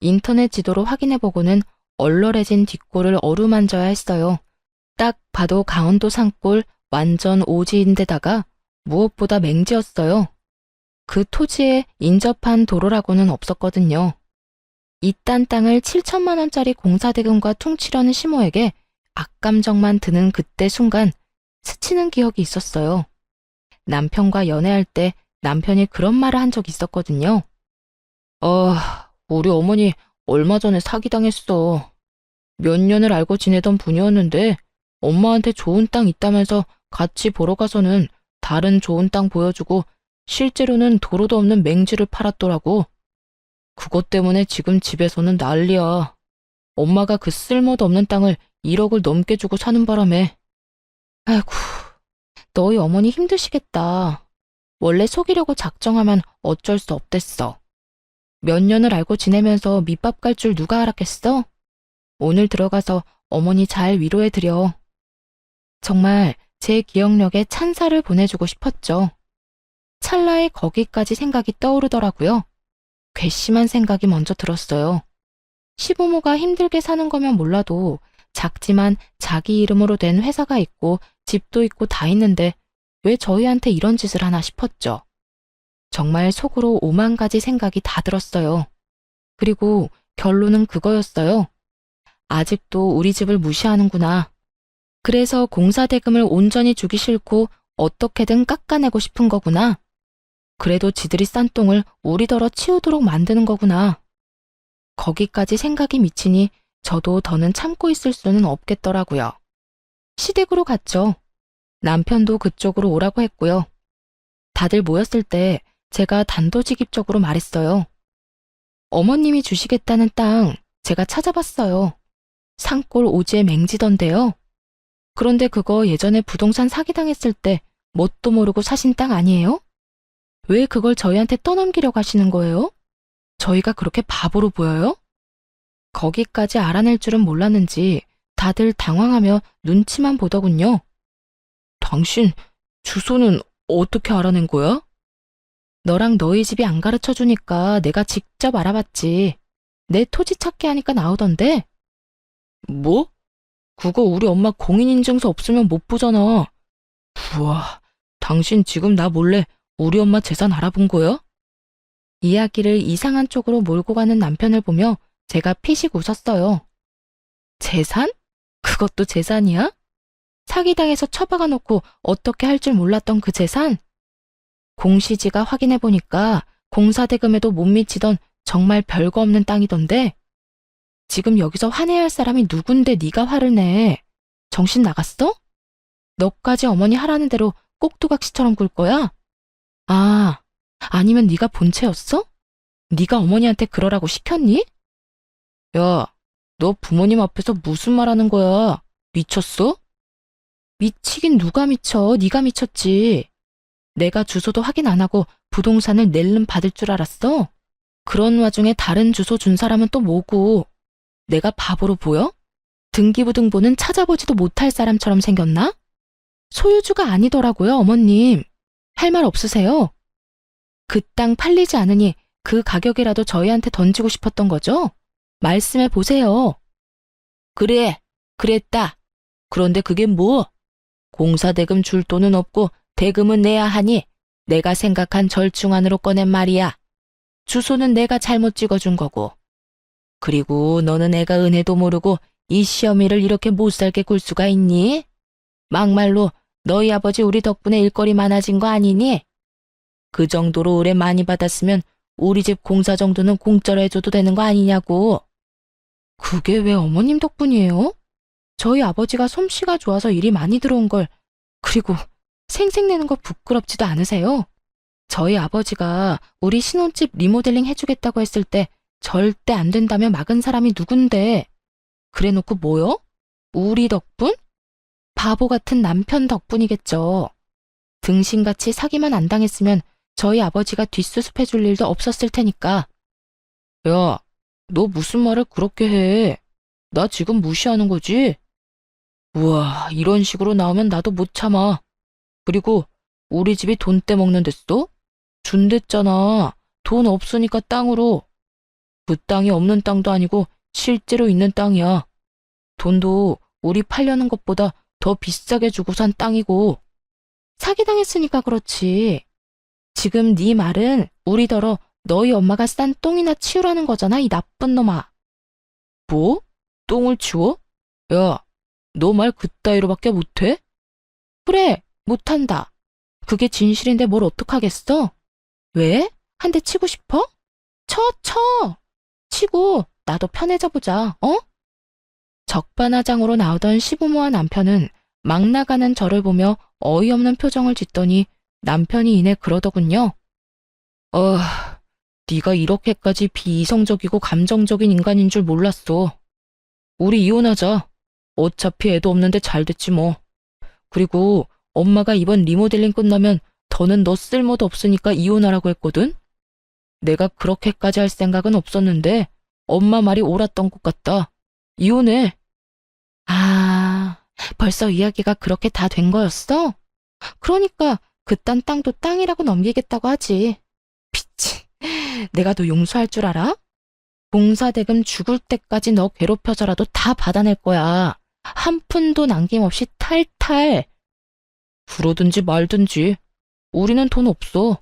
인터넷 지도로 확인해보고는 얼얼해진 뒷골을 어루만져야 했어요. 딱 봐도 강원도 산골 완전 오지인데다가 무엇보다 맹지였어요. 그 토지에 인접한 도로라고는 없었거든요. 이딴 땅을 7천만 원짜리 공사대금과 퉁치려는 시모에게 악감정만 드는 그때 순간 스치는 기억이 있었어요. 남편과 연애할 때 남편이 그런 말을 한 적이 있었거든요. 우리 어머니 얼마 전에 사기당했어. 몇 년을 알고 지내던 분이었는데 엄마한테 좋은 땅 있다면서 같이 보러 가서는 다른 좋은 땅 보여주고 실제로는 도로도 없는 맹지를 팔았더라고. 그것 때문에 지금 집에서는 난리야. 엄마가 그 쓸모도 없는 땅을 1억을 넘게 주고 사는 바람에. 아이고, 너희 어머니 힘드시겠다. 원래 속이려고 작정하면 어쩔 수 없댔어. 몇 년을 알고 지내면서 밑밥 갈 줄 누가 알았겠어? 오늘 들어가서 어머니 잘 위로해드려. 정말 제 기억력에 찬사를 보내주고 싶었죠. 찰나에 거기까지 생각이 떠오르더라고요. 괘씸한 생각이 먼저 들었어요. 시부모가 힘들게 사는 거면 몰라도 작지만 자기 이름으로 된 회사가 있고 집도 있고 다 있는데 왜 저희한테 이런 짓을 하나 싶었죠. 정말 속으로 5만 가지 생각이 다 들었어요. 그리고 결론은 그거였어요. 아직도 우리 집을 무시하는구나. 그래서 공사대금을 온전히 주기 싫고 어떻게든 깎아내고 싶은 거구나. 그래도 지들이 싼 똥을 우리더러 치우도록 만드는 거구나. 거기까지 생각이 미치니 저도 더는 참고 있을 수는 없겠더라고요. 시댁으로 갔죠. 남편도 그쪽으로 오라고 했고요. 다들 모였을 때 제가 단도직입적으로 말했어요. 어머님이 주시겠다는 땅 제가 찾아봤어요. 산골 오지에 맹지던데요. 그런데 그거 예전에 부동산 사기당했을 때 뭣도 모르고 사신 땅 아니에요? 왜 그걸 저희한테 떠넘기려고 하시는 거예요? 저희가 그렇게 바보로 보여요? 거기까지 알아낼 줄은 몰랐는지 다들 당황하며 눈치만 보더군요. 당신 주소는 어떻게 알아낸 거야? 너랑 너희 집이 안 가르쳐 주니까 내가 직접 알아봤지. 내 토지 찾기 하니까 나오던데. 뭐? 그거 우리 엄마 공인인증서 없으면 못 보잖아. 우와, 당신 지금 나 몰래 우리 엄마 재산 알아본 거야? 이야기를 이상한 쪽으로 몰고 가는 남편을 보며 제가 피식 웃었어요. 재산? 그것도 재산이야? 사기당해서 처박아 놓고 어떻게 할 줄 몰랐던 그 재산? 공시지가 확인해보니까 공사대금에도 못 미치던 정말 별거 없는 땅이던데. 지금 여기서 화내야 할 사람이 누군데 네가 화를 내. 정신 나갔어? 너까지 어머니 하라는 대로 꼭두각시처럼 굴 거야? 아, 아니면 네가 본체였어? 네가 어머니한테 그러라고 시켰니? 야, 너 부모님 앞에서 무슨 말 하는 거야? 미쳤어? 미치긴 누가 미쳐? 네가 미쳤지. 내가 주소도 확인 안 하고 부동산을 낼름 받을 줄 알았어? 그런 와중에 다른 주소 준 사람은 또 뭐고? 내가 바보로 보여? 등기부등본은 찾아보지도 못할 사람처럼 생겼나? 소유주가 아니더라고요, 어머님. 할 말 없으세요? 그 땅 팔리지 않으니 그 가격이라도 저희한테 던지고 싶었던 거죠? 말씀해 보세요. 그래, 그랬다. 그런데 그게 뭐? 공사대금 줄 돈은 없고 대금은 내야 하니 내가 생각한 절충안으로 꺼낸 말이야. 주소는 내가 잘못 찍어준 거고. 그리고 너는 애가 은혜도 모르고 이 시어미를 이렇게 못살게 굴 수가 있니? 막말로 너희 아버지 우리 덕분에 일거리 많아진 거 아니니? 그 정도로 의뢰 많이 받았으면 우리 집 공사 정도는 공짜로 해줘도 되는 거 아니냐고. 그게 왜 어머님 덕분이에요? 저희 아버지가 솜씨가 좋아서 일이 많이 들어온 걸, 그리고 생색내는 거 부끄럽지도 않으세요? 저희 아버지가 우리 신혼집 리모델링 해주겠다고 했을 때 절대 안 된다며 막은 사람이 누군데. 그래놓고 뭐요? 우리 덕분? 바보 같은 남편 덕분이겠죠. 등신같이 사기만 안 당했으면 저희 아버지가 뒷수습해줄 일도 없었을 테니까. 야, 너 무슨 말을 그렇게 해? 나 지금 무시하는 거지? 우와, 이런 식으로 나오면 나도 못 참아. 그리고 우리 집이 돈 떼먹는 데어? 준댔잖아. 돈 없으니까 땅으로. 그 땅이 없는 땅도 아니고 실제로 있는 땅이야. 돈도 우리 팔려는 것보다 더 비싸게 주고 산 땅이고. 사기당했으니까 그렇지. 지금 네 말은 우리더러 너희 엄마가 싼 똥이나 치우라는 거잖아, 이 나쁜 놈아. 뭐? 똥을 치워? 야, 너 말 그따위로밖에 못해? 그래, 못한다. 그게 진실인데 뭘 어떡하겠어? 왜? 한 대 치고 싶어? 쳐! 치고 나도 편해져 보자, 어? 적반하장으로 나오던 시부모와 남편은 막 나가는 저를 보며 어이없는 표정을 짓더니 남편이 이내 그러더군요. 네가 이렇게까지 비이성적이고 감정적인 인간인 줄 몰랐어. 우리 이혼하자. 어차피 애도 없는데 잘 됐지 뭐. 그리고 엄마가 이번 리모델링 끝나면 더는 너 쓸모도 없으니까 이혼하라고 했거든? 내가 그렇게까지 할 생각은 없었는데 엄마 말이 옳았던 것 같다. 이혼해. 아, 벌써 이야기가 그렇게 다 된 거였어? 그러니까 그딴 땅도 땅이라고 넘기겠다고 하지. 피치, 내가 너 용서할 줄 알아? 공사대금 죽을 때까지 너 괴롭혀서라도 다 받아낼 거야. 한 푼도 남김없이 탈탈. 그러든지 말든지. 우리는 돈 없어.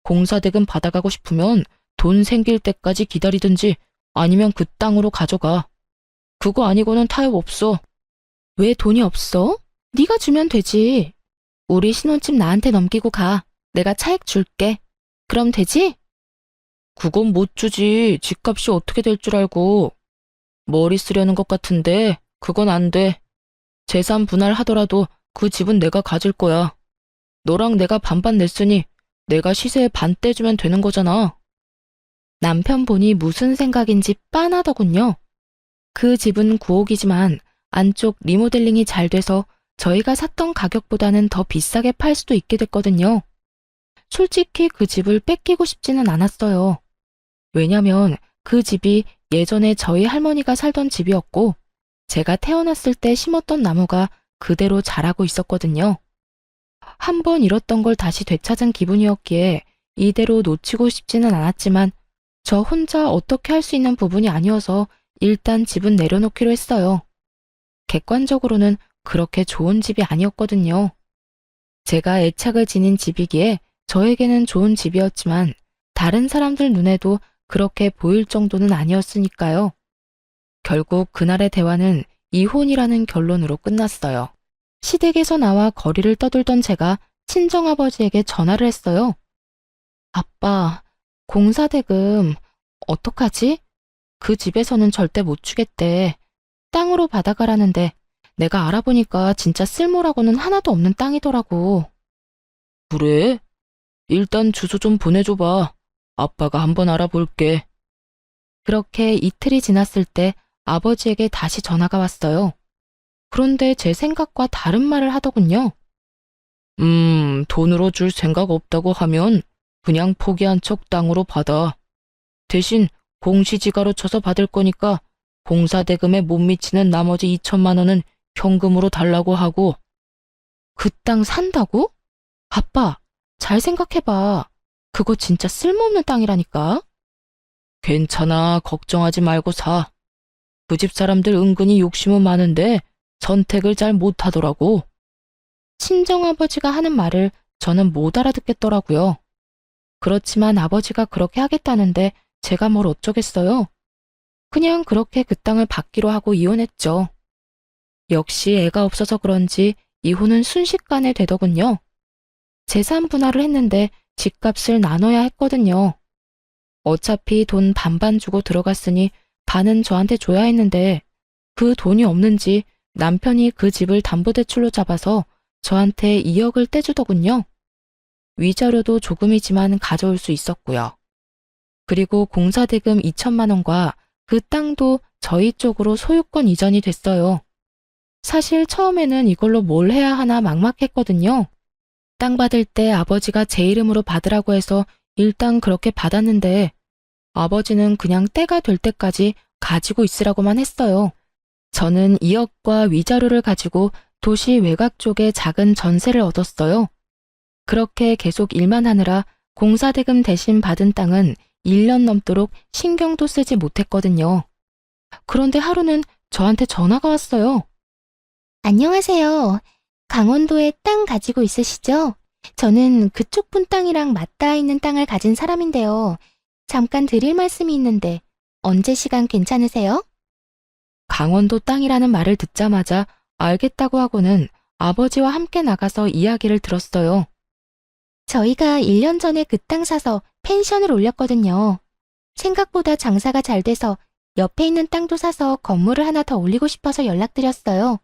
공사대금 받아가고 싶으면 돈 생길 때까지 기다리든지 아니면 그 땅으로 가져가. 그거 아니고는 타협 없어. 왜 돈이 없어? 네가 주면 되지. 우리 신혼집 나한테 넘기고 가. 내가 차액 줄게. 그럼 되지? 그건 못 주지. 집값이 어떻게 될 줄 알고. 머리 쓰려는 것 같은데 그건 안 돼. 재산 분할하더라도 그 집은 내가 가질 거야. 너랑 내가 반반 냈으니 내가 시세에 반 떼주면 되는 거잖아. 남편 보니 무슨 생각인지 빤하더군요. 그 집은 9억이지만 안쪽 리모델링이 잘 돼서 저희가 샀던 가격보다는 더 비싸게 팔 수도 있게 됐거든요. 솔직히 그 집을 뺏기고 싶지는 않았어요. 왜냐면 그 집이 예전에 저희 할머니가 살던 집이었고 제가 태어났을 때 심었던 나무가 그대로 자라고 있었거든요. 한 번 잃었던 걸 다시 되찾은 기분이었기에 이대로 놓치고 싶지는 않았지만 저 혼자 어떻게 할 수 있는 부분이 아니어서 일단 집은 내려놓기로 했어요. 객관적으로는 그렇게 좋은 집이 아니었거든요. 제가 애착을 지닌 집이기에 저에게는 좋은 집이었지만 다른 사람들 눈에도 그렇게 보일 정도는 아니었으니까요. 결국 그날의 대화는 이혼이라는 결론으로 끝났어요. 시댁에서 나와 거리를 떠돌던 제가 친정아버지에게 전화를 했어요. 아빠, 공사대금 어떡하지? 그 집에서는 절대 못 주겠대. 땅으로 받아가라는데 내가 알아보니까 진짜 쓸모라고는 하나도 없는 땅이더라고. 그래? 일단 주소 좀 보내줘봐. 아빠가 한번 알아볼게. 그렇게 이틀이 지났을 때 아버지에게 다시 전화가 왔어요. 그런데 제 생각과 다른 말을 하더군요. 돈으로 줄 생각 없다고 하면 그냥 포기한 척 땅으로 받아. 대신 공시지가로 쳐서 받을 거니까 공사대금에 못 미치는 나머지 2천만 원은 현금으로 달라고 하고. 그 땅 산다고? 아빠, 잘 생각해봐. 그거 진짜 쓸모없는 땅이라니까. 괜찮아, 걱정하지 말고 사. 그 집 사람들 은근히 욕심은 많은데 선택을 잘 못하더라고. 친정아버지가 하는 말을 저는 못 알아듣겠더라고요. 그렇지만 아버지가 그렇게 하겠다는데 제가 뭘 어쩌겠어요. 그냥 그렇게 그 땅을 받기로 하고 이혼했죠. 역시 애가 없어서 그런지 이혼은 순식간에 되더군요. 재산 분할을 했는데 집값을 나눠야 했거든요. 어차피 돈 반반 주고 들어갔으니 반은 저한테 줘야 했는데 그 돈이 없는지 남편이 그 집을 담보대출로 잡아서 저한테 2억을 떼주더군요. 위자료도 조금이지만 가져올 수 있었고요. 그리고 공사대금 2천만 원과 그 땅도 저희 쪽으로 소유권 이전이 됐어요. 사실 처음에는 이걸로 뭘 해야 하나 막막했거든요. 땅 받을 때 아버지가 제 이름으로 받으라고 해서 일단 그렇게 받았는데 아버지는 그냥 때가 될 때까지 가지고 있으라고만 했어요. 저는 2억과 위자료를 가지고 도시 외곽 쪽에 작은 전세를 얻었어요. 그렇게 계속 일만 하느라 공사대금 대신 받은 땅은 1년 넘도록 신경도 쓰지 못했거든요. 그런데 하루는 저한테 전화가 왔어요. 안녕하세요. 강원도에 땅 가지고 있으시죠? 저는 그쪽 분 땅이랑 맞닿아 있는 땅을 가진 사람인데요. 잠깐 드릴 말씀이 있는데 언제 시간 괜찮으세요? 강원도 땅이라는 말을 듣자마자 알겠다고 하고는 아버지와 함께 나가서 이야기를 들었어요. 저희가 1년 전에 그 땅 사서 펜션을 올렸거든요. 생각보다 장사가 잘 돼서 옆에 있는 땅도 사서 건물을 하나 더 올리고 싶어서 연락드렸어요.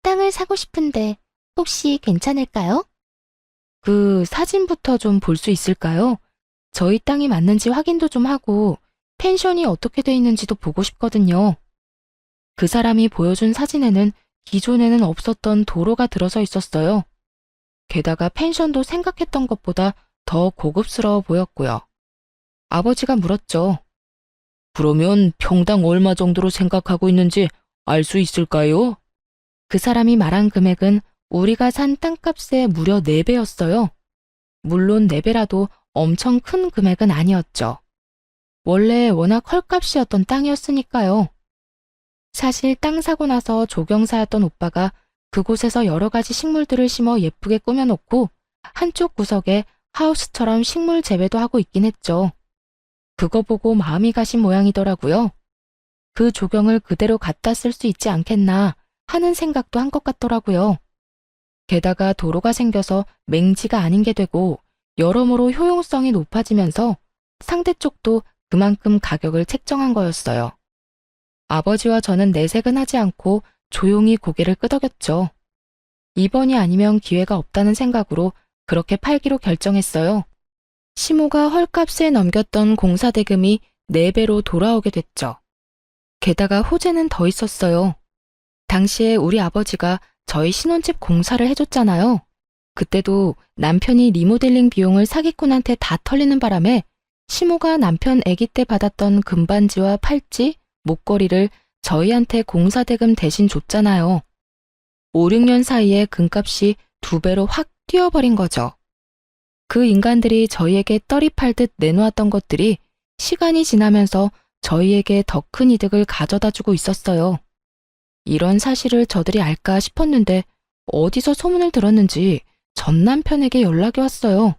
땅을 사고 싶은데 혹시 괜찮을까요? 그 사진부터 좀 볼 수 있을까요? 저희 땅이 맞는지 확인도 좀 하고 펜션이 어떻게 돼 있는지도 보고 싶거든요. 그 사람이 보여준 사진에는 기존에는 없었던 도로가 들어서 있었어요. 게다가 펜션도 생각했던 것보다 더 고급스러워 보였고요. 아버지가 물었죠. 그러면 평당 얼마 정도로 생각하고 있는지 알 수 있을까요? 그 사람이 말한 금액은 우리가 산 땅값의 무려 4배였어요. 물론 4배라도 엄청 큰 금액은 아니었죠. 원래 워낙 헐값이었던 땅이었으니까요. 사실 땅 사고 나서 조경사였던 오빠가 그곳에서 여러 가지 식물들을 심어 예쁘게 꾸며놓고 한쪽 구석에 하우스처럼 식물 재배도 하고 있긴 했죠. 그거 보고 마음이 가신 모양이더라고요. 그 조경을 그대로 갖다 쓸 수 있지 않겠나 하는 생각도 한 것 같더라고요. 게다가 도로가 생겨서 맹지가 아닌 게 되고 여러모로 효용성이 높아지면서 상대 쪽도 그만큼 가격을 책정한 거였어요. 아버지와 저는 내색은 하지 않고 조용히 고개를 끄덕였죠. 이번이 아니면 기회가 없다는 생각으로 그렇게 팔기로 결정했어요. 시모가 헐값에 넘겼던 공사대금이 4배로 돌아오게 됐죠. 게다가 호재는 더 있었어요. 당시에 우리 아버지가 저희 신혼집 공사를 해줬잖아요. 그때도 남편이 리모델링 비용을 사기꾼한테 다 털리는 바람에 시모가 남편 아기 때 받았던 금반지와 팔찌, 목걸이를 저희한테 공사대금 대신 줬잖아요. 5, 6년 사이에 금값이 2배로 확 뛰어버린 거죠. 그 인간들이 저희에게 떨이 팔듯 내놓았던 것들이 시간이 지나면서 저희에게 더 큰 이득을 가져다 주고 있었어요. 이런 사실을 저들이 알까 싶었는데 어디서 소문을 들었는지 전 남편에게 연락이 왔어요.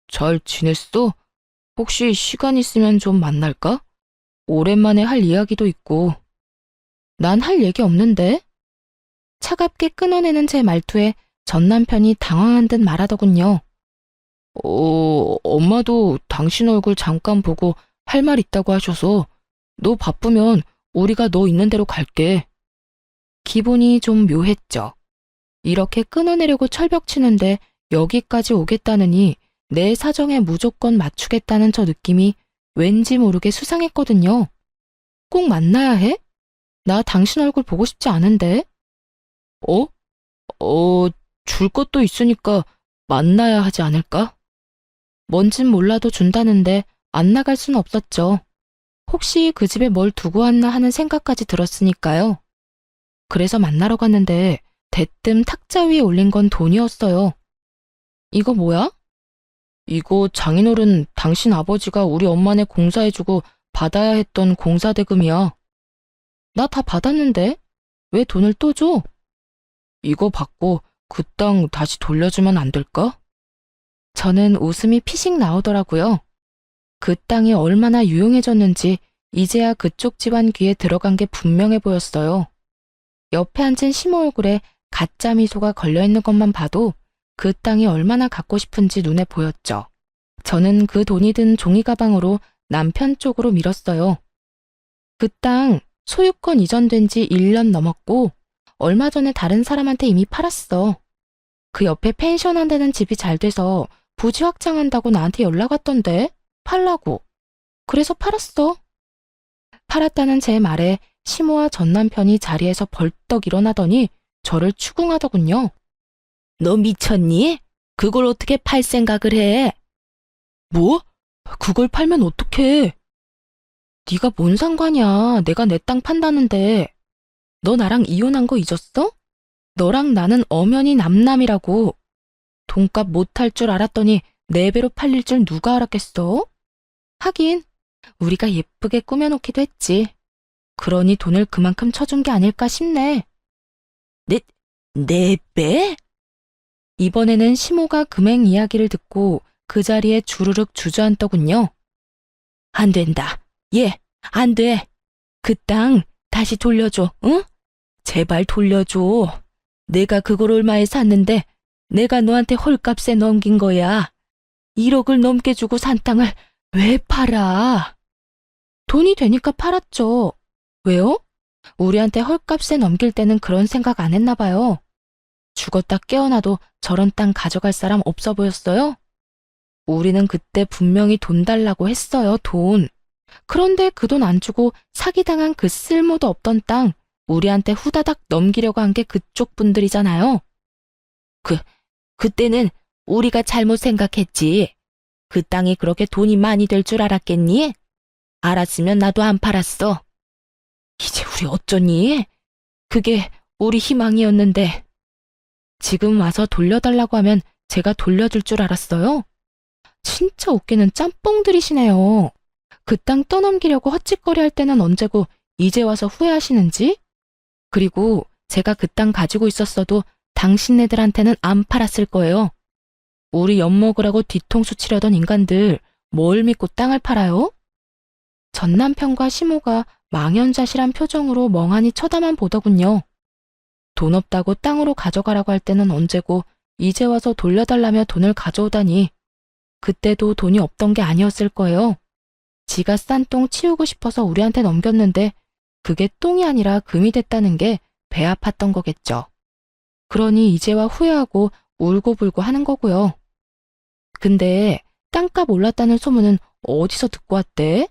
잘 지냈어? 혹시 시간 있으면 좀 만날까? 오랜만에 할 이야기도 있고. 난 할 얘기 없는데? 차갑게 끊어내는 제 말투에 전 남편이 당황한 듯 말하더군요. 엄마도 당신 얼굴 잠깐 보고 할 말 있다고 하셔서 너 바쁘면 우리가 너 있는 대로 갈게. 기분이 좀 묘했죠. 이렇게 끊어내려고 철벽치는데 여기까지 오겠다느니 내 사정에 무조건 맞추겠다는 저 느낌이 왠지 모르게 수상했거든요. 꼭 만나야 해? 나 당신 얼굴 보고 싶지 않은데? 줄 것도 있으니까 만나야 하지 않을까? 뭔진 몰라도 준다는데 안 나갈 순 없었죠. 혹시 그 집에 뭘 두고 왔나 하는 생각까지 들었으니까요. 그래서 만나러 갔는데 대뜸 탁자 위에 올린 건 돈이었어요. 이거 뭐야? 이거 장인어른 당신 아버지가 우리 엄마네 공사해주고 받아야 했던 공사대금이야. 나 다 받았는데 왜 돈을 또 줘? 이거 받고 그 땅 다시 돌려주면 안 될까? 저는 웃음이 피식 나오더라고요. 그 땅이 얼마나 유용해졌는지 이제야 그쪽 집안 귀에 들어간 게 분명해 보였어요. 옆에 앉은 시모 얼굴에 가짜 미소가 걸려있는 것만 봐도 그 땅이 얼마나 갖고 싶은지 눈에 보였죠. 저는 그 돈이 든 종이 가방으로 남편 쪽으로 밀었어요. 그 땅 소유권 이전된 지 1년 넘었고 얼마 전에 다른 사람한테 이미 팔았어. 그 옆에 펜션 한다는 집이 잘 돼서 부지 확장한다고 나한테 연락 왔던데 팔라고. 그래서 팔았어. 팔았다는 제 말에 시모와 전 남편이 자리에서 벌떡 일어나더니 저를 추궁하더군요. 너 미쳤니? 그걸 어떻게 팔 생각을 해? 뭐? 그걸 팔면 어떡해? 네가 뭔 상관이야. 내가 내 땅 판다는데. 너 나랑 이혼한 거 잊었어? 너랑 나는 엄연히 남남이라고. 돈값 못할 줄 알았더니 4배로 팔릴 줄 누가 알았겠어? 하긴 우리가 예쁘게 꾸며놓기도 했지. 그러니 돈을 그만큼 쳐준 게 아닐까 싶네. 네 배? 이번에는 시모가 금액 이야기를 듣고 그 자리에 주르륵 주저앉더군요. 안 된다. 안 돼. 그 땅 다시 돌려줘, 응? 제발 돌려줘. 내가 그걸 얼마에 샀는데 내가 너한테 헐값에 넘긴 거야. 1억을 넘게 주고 산 땅을 왜 팔아? 돈이 되니까 팔았죠. 왜요? 우리한테 헐값에 넘길 때는 그런 생각 안 했나 봐요. 죽었다 깨어나도 저런 땅 가져갈 사람 없어 보였어요? 우리는 그때 분명히 돈 달라고 했어요, 돈. 그런데 그 돈 안 주고 사기당한 그 쓸모도 없던 땅 우리한테 후다닥 넘기려고 한 게 그쪽 분들이잖아요. 그때는 우리가 잘못 생각했지. 그 땅이 그렇게 돈이 많이 될 줄 알았겠니? 알았으면 나도 안 팔았어. 이제 우리 어쩌니? 그게 우리 희망이었는데. 지금 와서 돌려달라고 하면 제가 돌려줄 줄 알았어요? 진짜 웃기는 짬뽕들이시네요. 그 땅 떠넘기려고 헛짓거리 할 때는 언제고 이제 와서 후회하시는지? 그리고 제가 그 땅 가지고 있었어도 당신네들한테는 안 팔았을 거예요. 우리 엿먹으라고 뒤통수 치려던 인간들 뭘 믿고 땅을 팔아요? 전 남편과 시모가 망연자실한 표정으로 멍하니 쳐다만 보더군요. 돈 없다고 땅으로 가져가라고 할 때는 언제고 이제 와서 돌려달라며 돈을 가져오다니. 그때도 돈이 없던 게 아니었을 거예요. 지가 싼 똥 치우고 싶어서 우리한테 넘겼는데 그게 똥이 아니라 금이 됐다는 게 배 아팠던 거겠죠. 그러니 이제와 후회하고 울고불고 하는 거고요. 근데 땅값 올랐다는 소문은 어디서 듣고 왔대?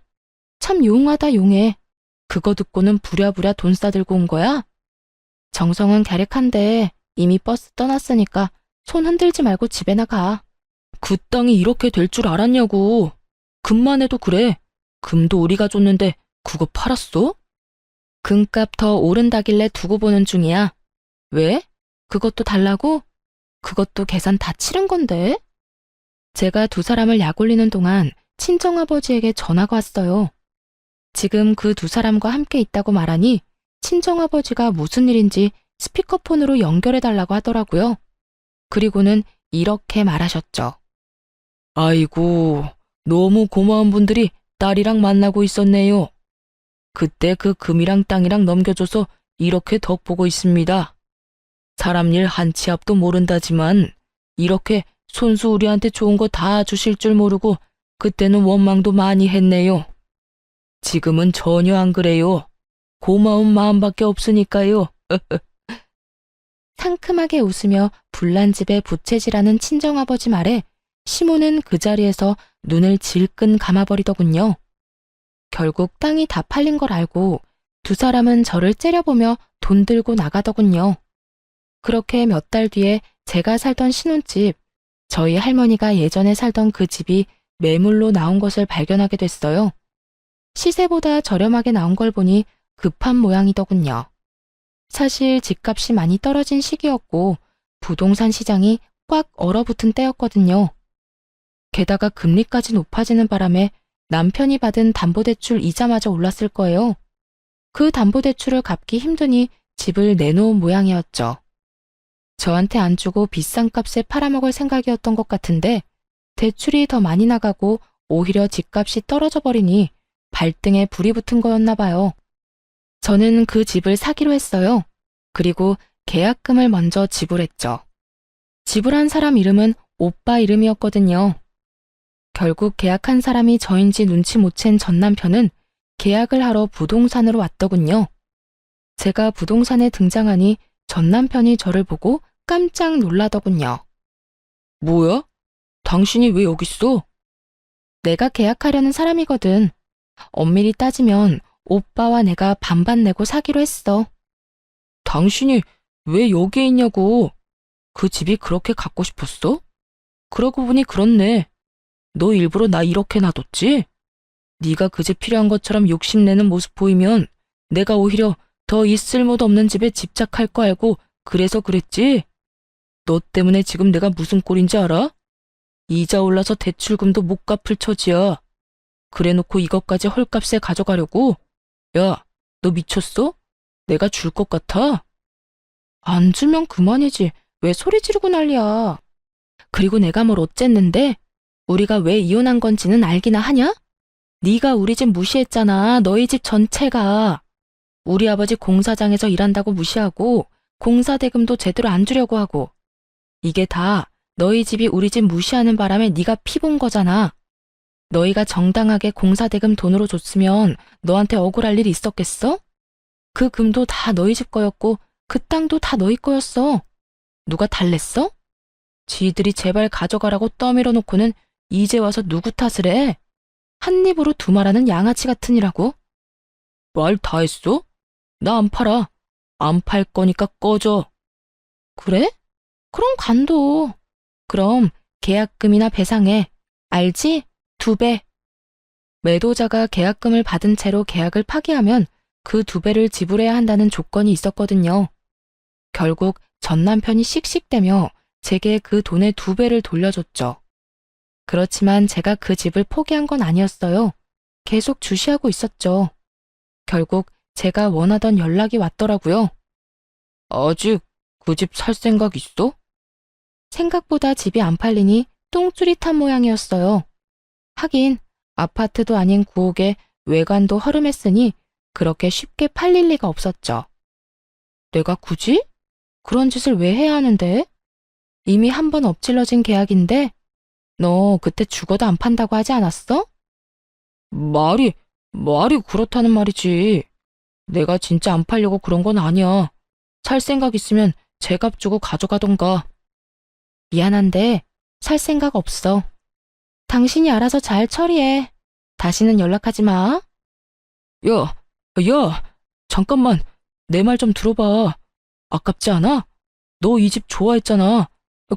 참 용하다 용해. 그거 듣고는 부랴부랴 돈 싸들고 온 거야? 정성은 갸륵한데 이미 버스 떠났으니까 손 흔들지 말고 집에나 가. 그 땅이 이렇게 될 줄 알았냐고. 금만 해도 그래. 금도 우리가 줬는데 그거 팔았어? 금값 더 오른다길래 두고 보는 중이야. 왜? 그것도 달라고? 그것도 계산 다 치른 건데? 제가 두 사람을 약올리는 동안 친정아버지에게 전화가 왔어요. 지금 그 두 사람과 함께 있다고 말하니 친정아버지가 무슨 일인지 스피커폰으로 연결해달라고 하더라고요. 그리고는 이렇게 말하셨죠. 아이고, 너무 고마운 분들이 딸이랑 만나고 있었네요. 그때 그 금이랑 땅이랑 넘겨줘서 이렇게 덕보고 있습니다. 사람 일 한 치 앞도 모른다지만 이렇게 손수 우리한테 좋은 거 다 주실 줄 모르고 그때는 원망도 많이 했네요. 지금은 전혀 안 그래요. 고마운 마음밖에 없으니까요. 상큼하게 웃으며 불난 집에 부채질하는 친정아버지 말에 시모는 그 자리에서 눈을 질끈 감아버리더군요. 결국 땅이 다 팔린 걸 알고 두 사람은 저를 째려보며 돈 들고 나가더군요. 그렇게 몇 달 뒤에 제가 살던 신혼집, 저희 할머니가 예전에 살던 그 집이 매물로 나온 것을 발견하게 됐어요. 시세보다 저렴하게 나온 걸 보니 급한 모양이더군요. 사실 집값이 많이 떨어진 시기였고 부동산 시장이 꽉 얼어붙은 때였거든요. 게다가 금리까지 높아지는 바람에 남편이 받은 담보대출 이자마저 올랐을 거예요. 그 담보대출을 갚기 힘드니 집을 내놓은 모양이었죠. 저한테 안 주고 비싼 값에 팔아먹을 생각이었던 것 같은데 대출이 더 많이 나가고 오히려 집값이 떨어져 버리니 발등에 불이 붙은 거였나 봐요. 저는 그 집을 사기로 했어요. 그리고 계약금을 먼저 지불했죠. 지불한 사람 이름은 오빠 이름이었거든요. 결국 계약한 사람이 저인지 눈치 못 챈 전 남편은 계약을 하러 부동산으로 왔더군요. 제가 부동산에 등장하니 전 남편이 저를 보고 깜짝 놀라더군요. 뭐야? 당신이 왜 여기 있어? 내가 계약하려는 사람이거든. 엄밀히 따지면 오빠와 내가 반반 내고 사기로 했어. 당신이 왜 여기에 있냐고. 그 집이 그렇게 갖고 싶었어? 그러고 보니 그렇네. 너 일부러 나 이렇게 놔뒀지? 네가 그 집 필요한 것처럼 욕심내는 모습 보이면 내가 오히려 더 이 쓸모도 없는 집에 집착할 거 알고 그래서 그랬지? 너 때문에 지금 내가 무슨 꼴인지 알아? 이자 올라서 대출금도 못 갚을 처지야. 그래놓고 이것까지 헐값에 가져가려고? 야, 너 미쳤어? 내가 줄 것 같아? 안 주면 그만이지. 왜 소리 지르고 난리야. 그리고 내가 뭘 어쨌는데? 우리가 왜 이혼한 건지는 알기나 하냐? 네가 우리 집 무시했잖아. 너희 집 전체가. 우리 아버지 공사장에서 일한다고 무시하고 공사 대금도 제대로 안 주려고 하고. 이게 다 너희 집이 우리 집 무시하는 바람에 네가 피본 거잖아. 너희가 정당하게 공사 대금 돈으로 줬으면 너한테 억울할 일이 있었겠어? 그 금도 다 너희 집 거였고 그 땅도 다 너희 거였어. 누가 달랬어? 지들이 제발 가져가라고 떠밀어 놓고는 이제 와서 누구 탓을 해? 한 입으로 두 말하는 양아치 같으니라고. 말 다 했어? 나 안 팔아. 안 팔 거니까 꺼져. 그래? 그럼 관둬. 그럼 계약금이나 배상해. 알지? 2배. 매도자가 계약금을 받은 채로 계약을 파기하면 그 2배를 지불해야 한다는 조건이 있었거든요. 결국 전 남편이 씩씩대며 제게 그 돈의 2배를 돌려줬죠. 그렇지만 제가 그 집을 포기한 건 아니었어요. 계속 주시하고 있었죠. 결국 제가 원하던 연락이 왔더라고요. 아직 그 집 살 생각 있어? 생각보다 집이 안 팔리니 똥줄이 탄 모양이었어요. 하긴 아파트도 아닌 구옥에 외관도 허름했으니 그렇게 쉽게 팔릴 리가 없었죠. 내가 굳이? 그런 짓을 왜 해야 하는데? 이미 한 번 엎질러진 계약인데 너 그때 죽어도 안 판다고 하지 않았어? 말이 그렇다는 말이지. 내가 진짜 안 팔려고 그런 건 아니야. 살 생각 있으면 제값 주고 가져가던가. 미안한데 살 생각 없어. 당신이 알아서 잘 처리해. 다시는 연락하지 마. 야, 잠깐만. 내 말 좀 들어봐. 아깝지 않아? 너 이 집 좋아했잖아.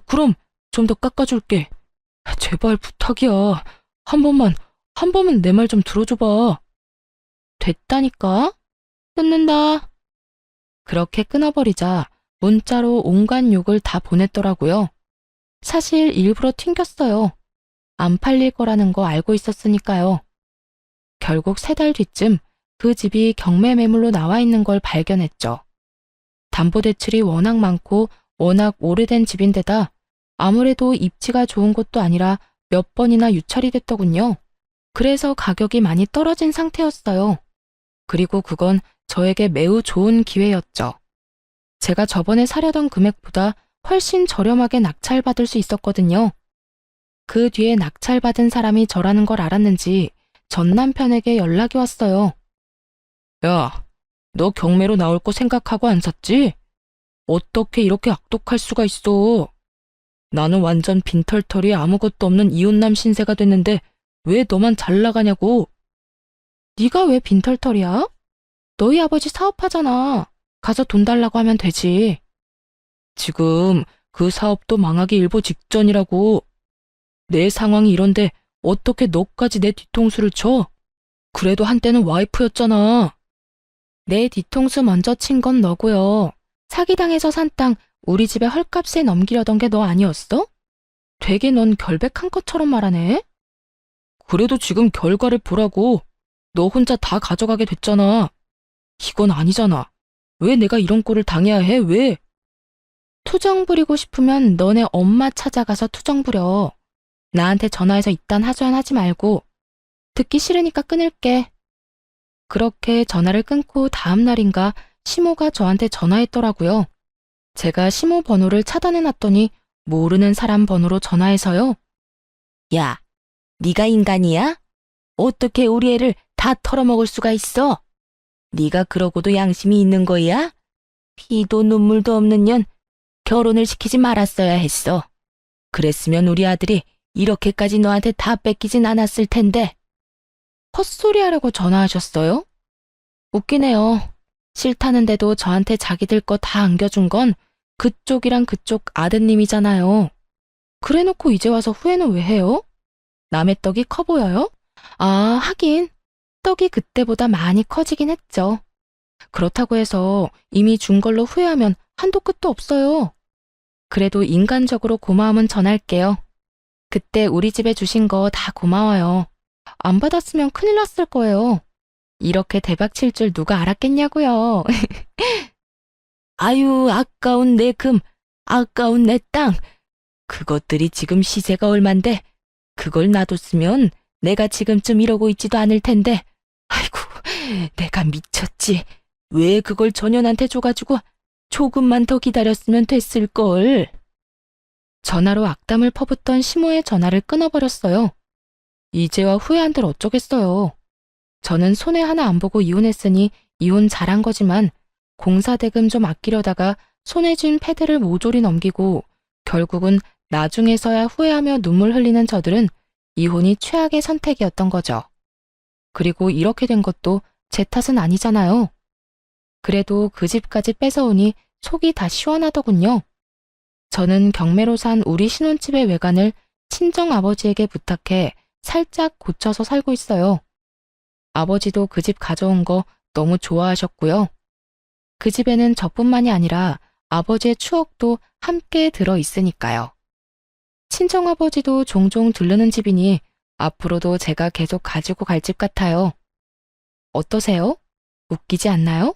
그럼 좀 더 깎아줄게. 제발 부탁이야. 한 번만 내 말 좀 들어줘봐. 됐다니까. 끊는다. 그렇게 끊어버리자 문자로 온갖 욕을 다 보냈더라고요. 사실 일부러 튕겼어요. 안 팔릴 거라는 거 알고 있었으니까요. 결국 3달 뒤쯤 그 집이 경매 매물로 나와 있는 걸 발견했죠. 담보대출이 워낙 많고 워낙 오래된 집인데다 아무래도 입지가 좋은 곳도 아니라 몇 번이나 유찰이 됐더군요. 그래서 가격이 많이 떨어진 상태였어요. 그리고 그건 저에게 매우 좋은 기회였죠. 제가 저번에 사려던 금액보다 훨씬 저렴하게 낙찰받을 수 있었거든요. 그 뒤에 낙찰받은 사람이 저라는 걸 알았는지 전 남편에게 연락이 왔어요. 야, 너 경매로 나올 거 생각하고 안 샀지? 어떻게 이렇게 악독할 수가 있어? 나는 완전 빈털털이 아무것도 없는 이웃남 신세가 됐는데 왜 너만 잘 나가냐고. 네가 왜 빈털털이야? 너희 아버지 사업하잖아. 가서 돈 달라고 하면 되지. 지금 그 사업도 망하기 일보 직전이라고. 내 상황이 이런데 어떻게 너까지 내 뒤통수를 쳐? 그래도 한때는 와이프였잖아. 내 뒤통수 먼저 친 건 너고요. 사기당해서 산 땅 우리 집에 헐값에 넘기려던 게 너 아니었어? 되게 넌 결백한 것처럼 말하네. 그래도 지금 결과를 보라고. 너 혼자 다 가져가게 됐잖아. 이건 아니잖아. 왜 내가 이런 꼴을 당해야 해? 왜? 투정 부리고 싶으면 너네 엄마 찾아가서 투정 부려. 나한테 전화해서 이딴 하소연하지 말고. 듣기 싫으니까 끊을게. 그렇게 전화를 끊고 다음 날인가 시모가 저한테 전화했더라고요. 제가 시모 번호를 차단해놨더니 모르는 사람 번호로 전화해서요. 야, 네가 인간이야? 어떻게 우리 애를 다 털어먹을 수가 있어? 네가 그러고도 양심이 있는 거야? 피도 눈물도 없는 년 결혼을 시키지 말았어야 했어. 그랬으면 우리 아들이 이렇게까지 너한테 다 뺏기진 않았을 텐데. 헛소리 하려고 전화하셨어요? 웃기네요. 싫다는데도 저한테 자기들 거 다 안겨준 건 그쪽이랑 그쪽 아드님이잖아요. 그래놓고 이제 와서 후회는 왜 해요? 남의 떡이 커 보여요? 아, 하긴 떡이 그때보다 많이 커지긴 했죠. 그렇다고 해서 이미 준 걸로 후회하면 한도 끝도 없어요. 그래도 인간적으로 고마움은 전할게요. 그때 우리 집에 주신 거 다 고마워요. 안 받았으면 큰일 났을 거예요. 이렇게 대박 칠 줄 누가 알았겠냐고요. 아유, 아까운 내 금, 아까운 내 땅. 그것들이 지금 시세가 얼만데 그걸 놔뒀으면 내가 지금쯤 이러고 있지도 않을 텐데. 아이고, 내가 미쳤지. 왜 그걸 전현한테 줘가지고 조금만 더 기다렸으면 됐을걸. 전화로 악담을 퍼붓던 시모의 전화를 끊어버렸어요. 이제와 후회한들 어쩌겠어요. 저는 손해 하나 안 보고 이혼했으니 이혼 잘한 거지만 공사대금 좀 아끼려다가 손에 쥔 패드를 모조리 넘기고 결국은 나중에서야 후회하며 눈물 흘리는 저들은 이혼이 최악의 선택이었던 거죠. 그리고 이렇게 된 것도 제 탓은 아니잖아요. 그래도 그 집까지 뺏어오니 속이 다 시원하더군요. 저는 경매로 산 우리 신혼집의 외관을 친정아버지에게 부탁해 살짝 고쳐서 살고 있어요. 아버지도 그 집 가져온 거 너무 좋아하셨고요. 그 집에는 저뿐만이 아니라 아버지의 추억도 함께 들어 있으니까요. 친정아버지도 종종 들르는 집이니 앞으로도 제가 계속 가지고 갈 집 같아요. 어떠세요? 웃기지 않나요?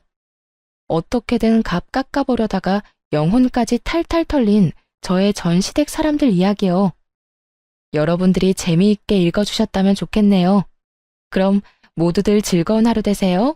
어떻게든 값 깎아보려다가 영혼까지 탈탈 털린 저의 전 시댁 사람들 이야기요. 여러분들이 재미있게 읽어주셨다면 좋겠네요. 그럼 모두들 즐거운 하루 되세요.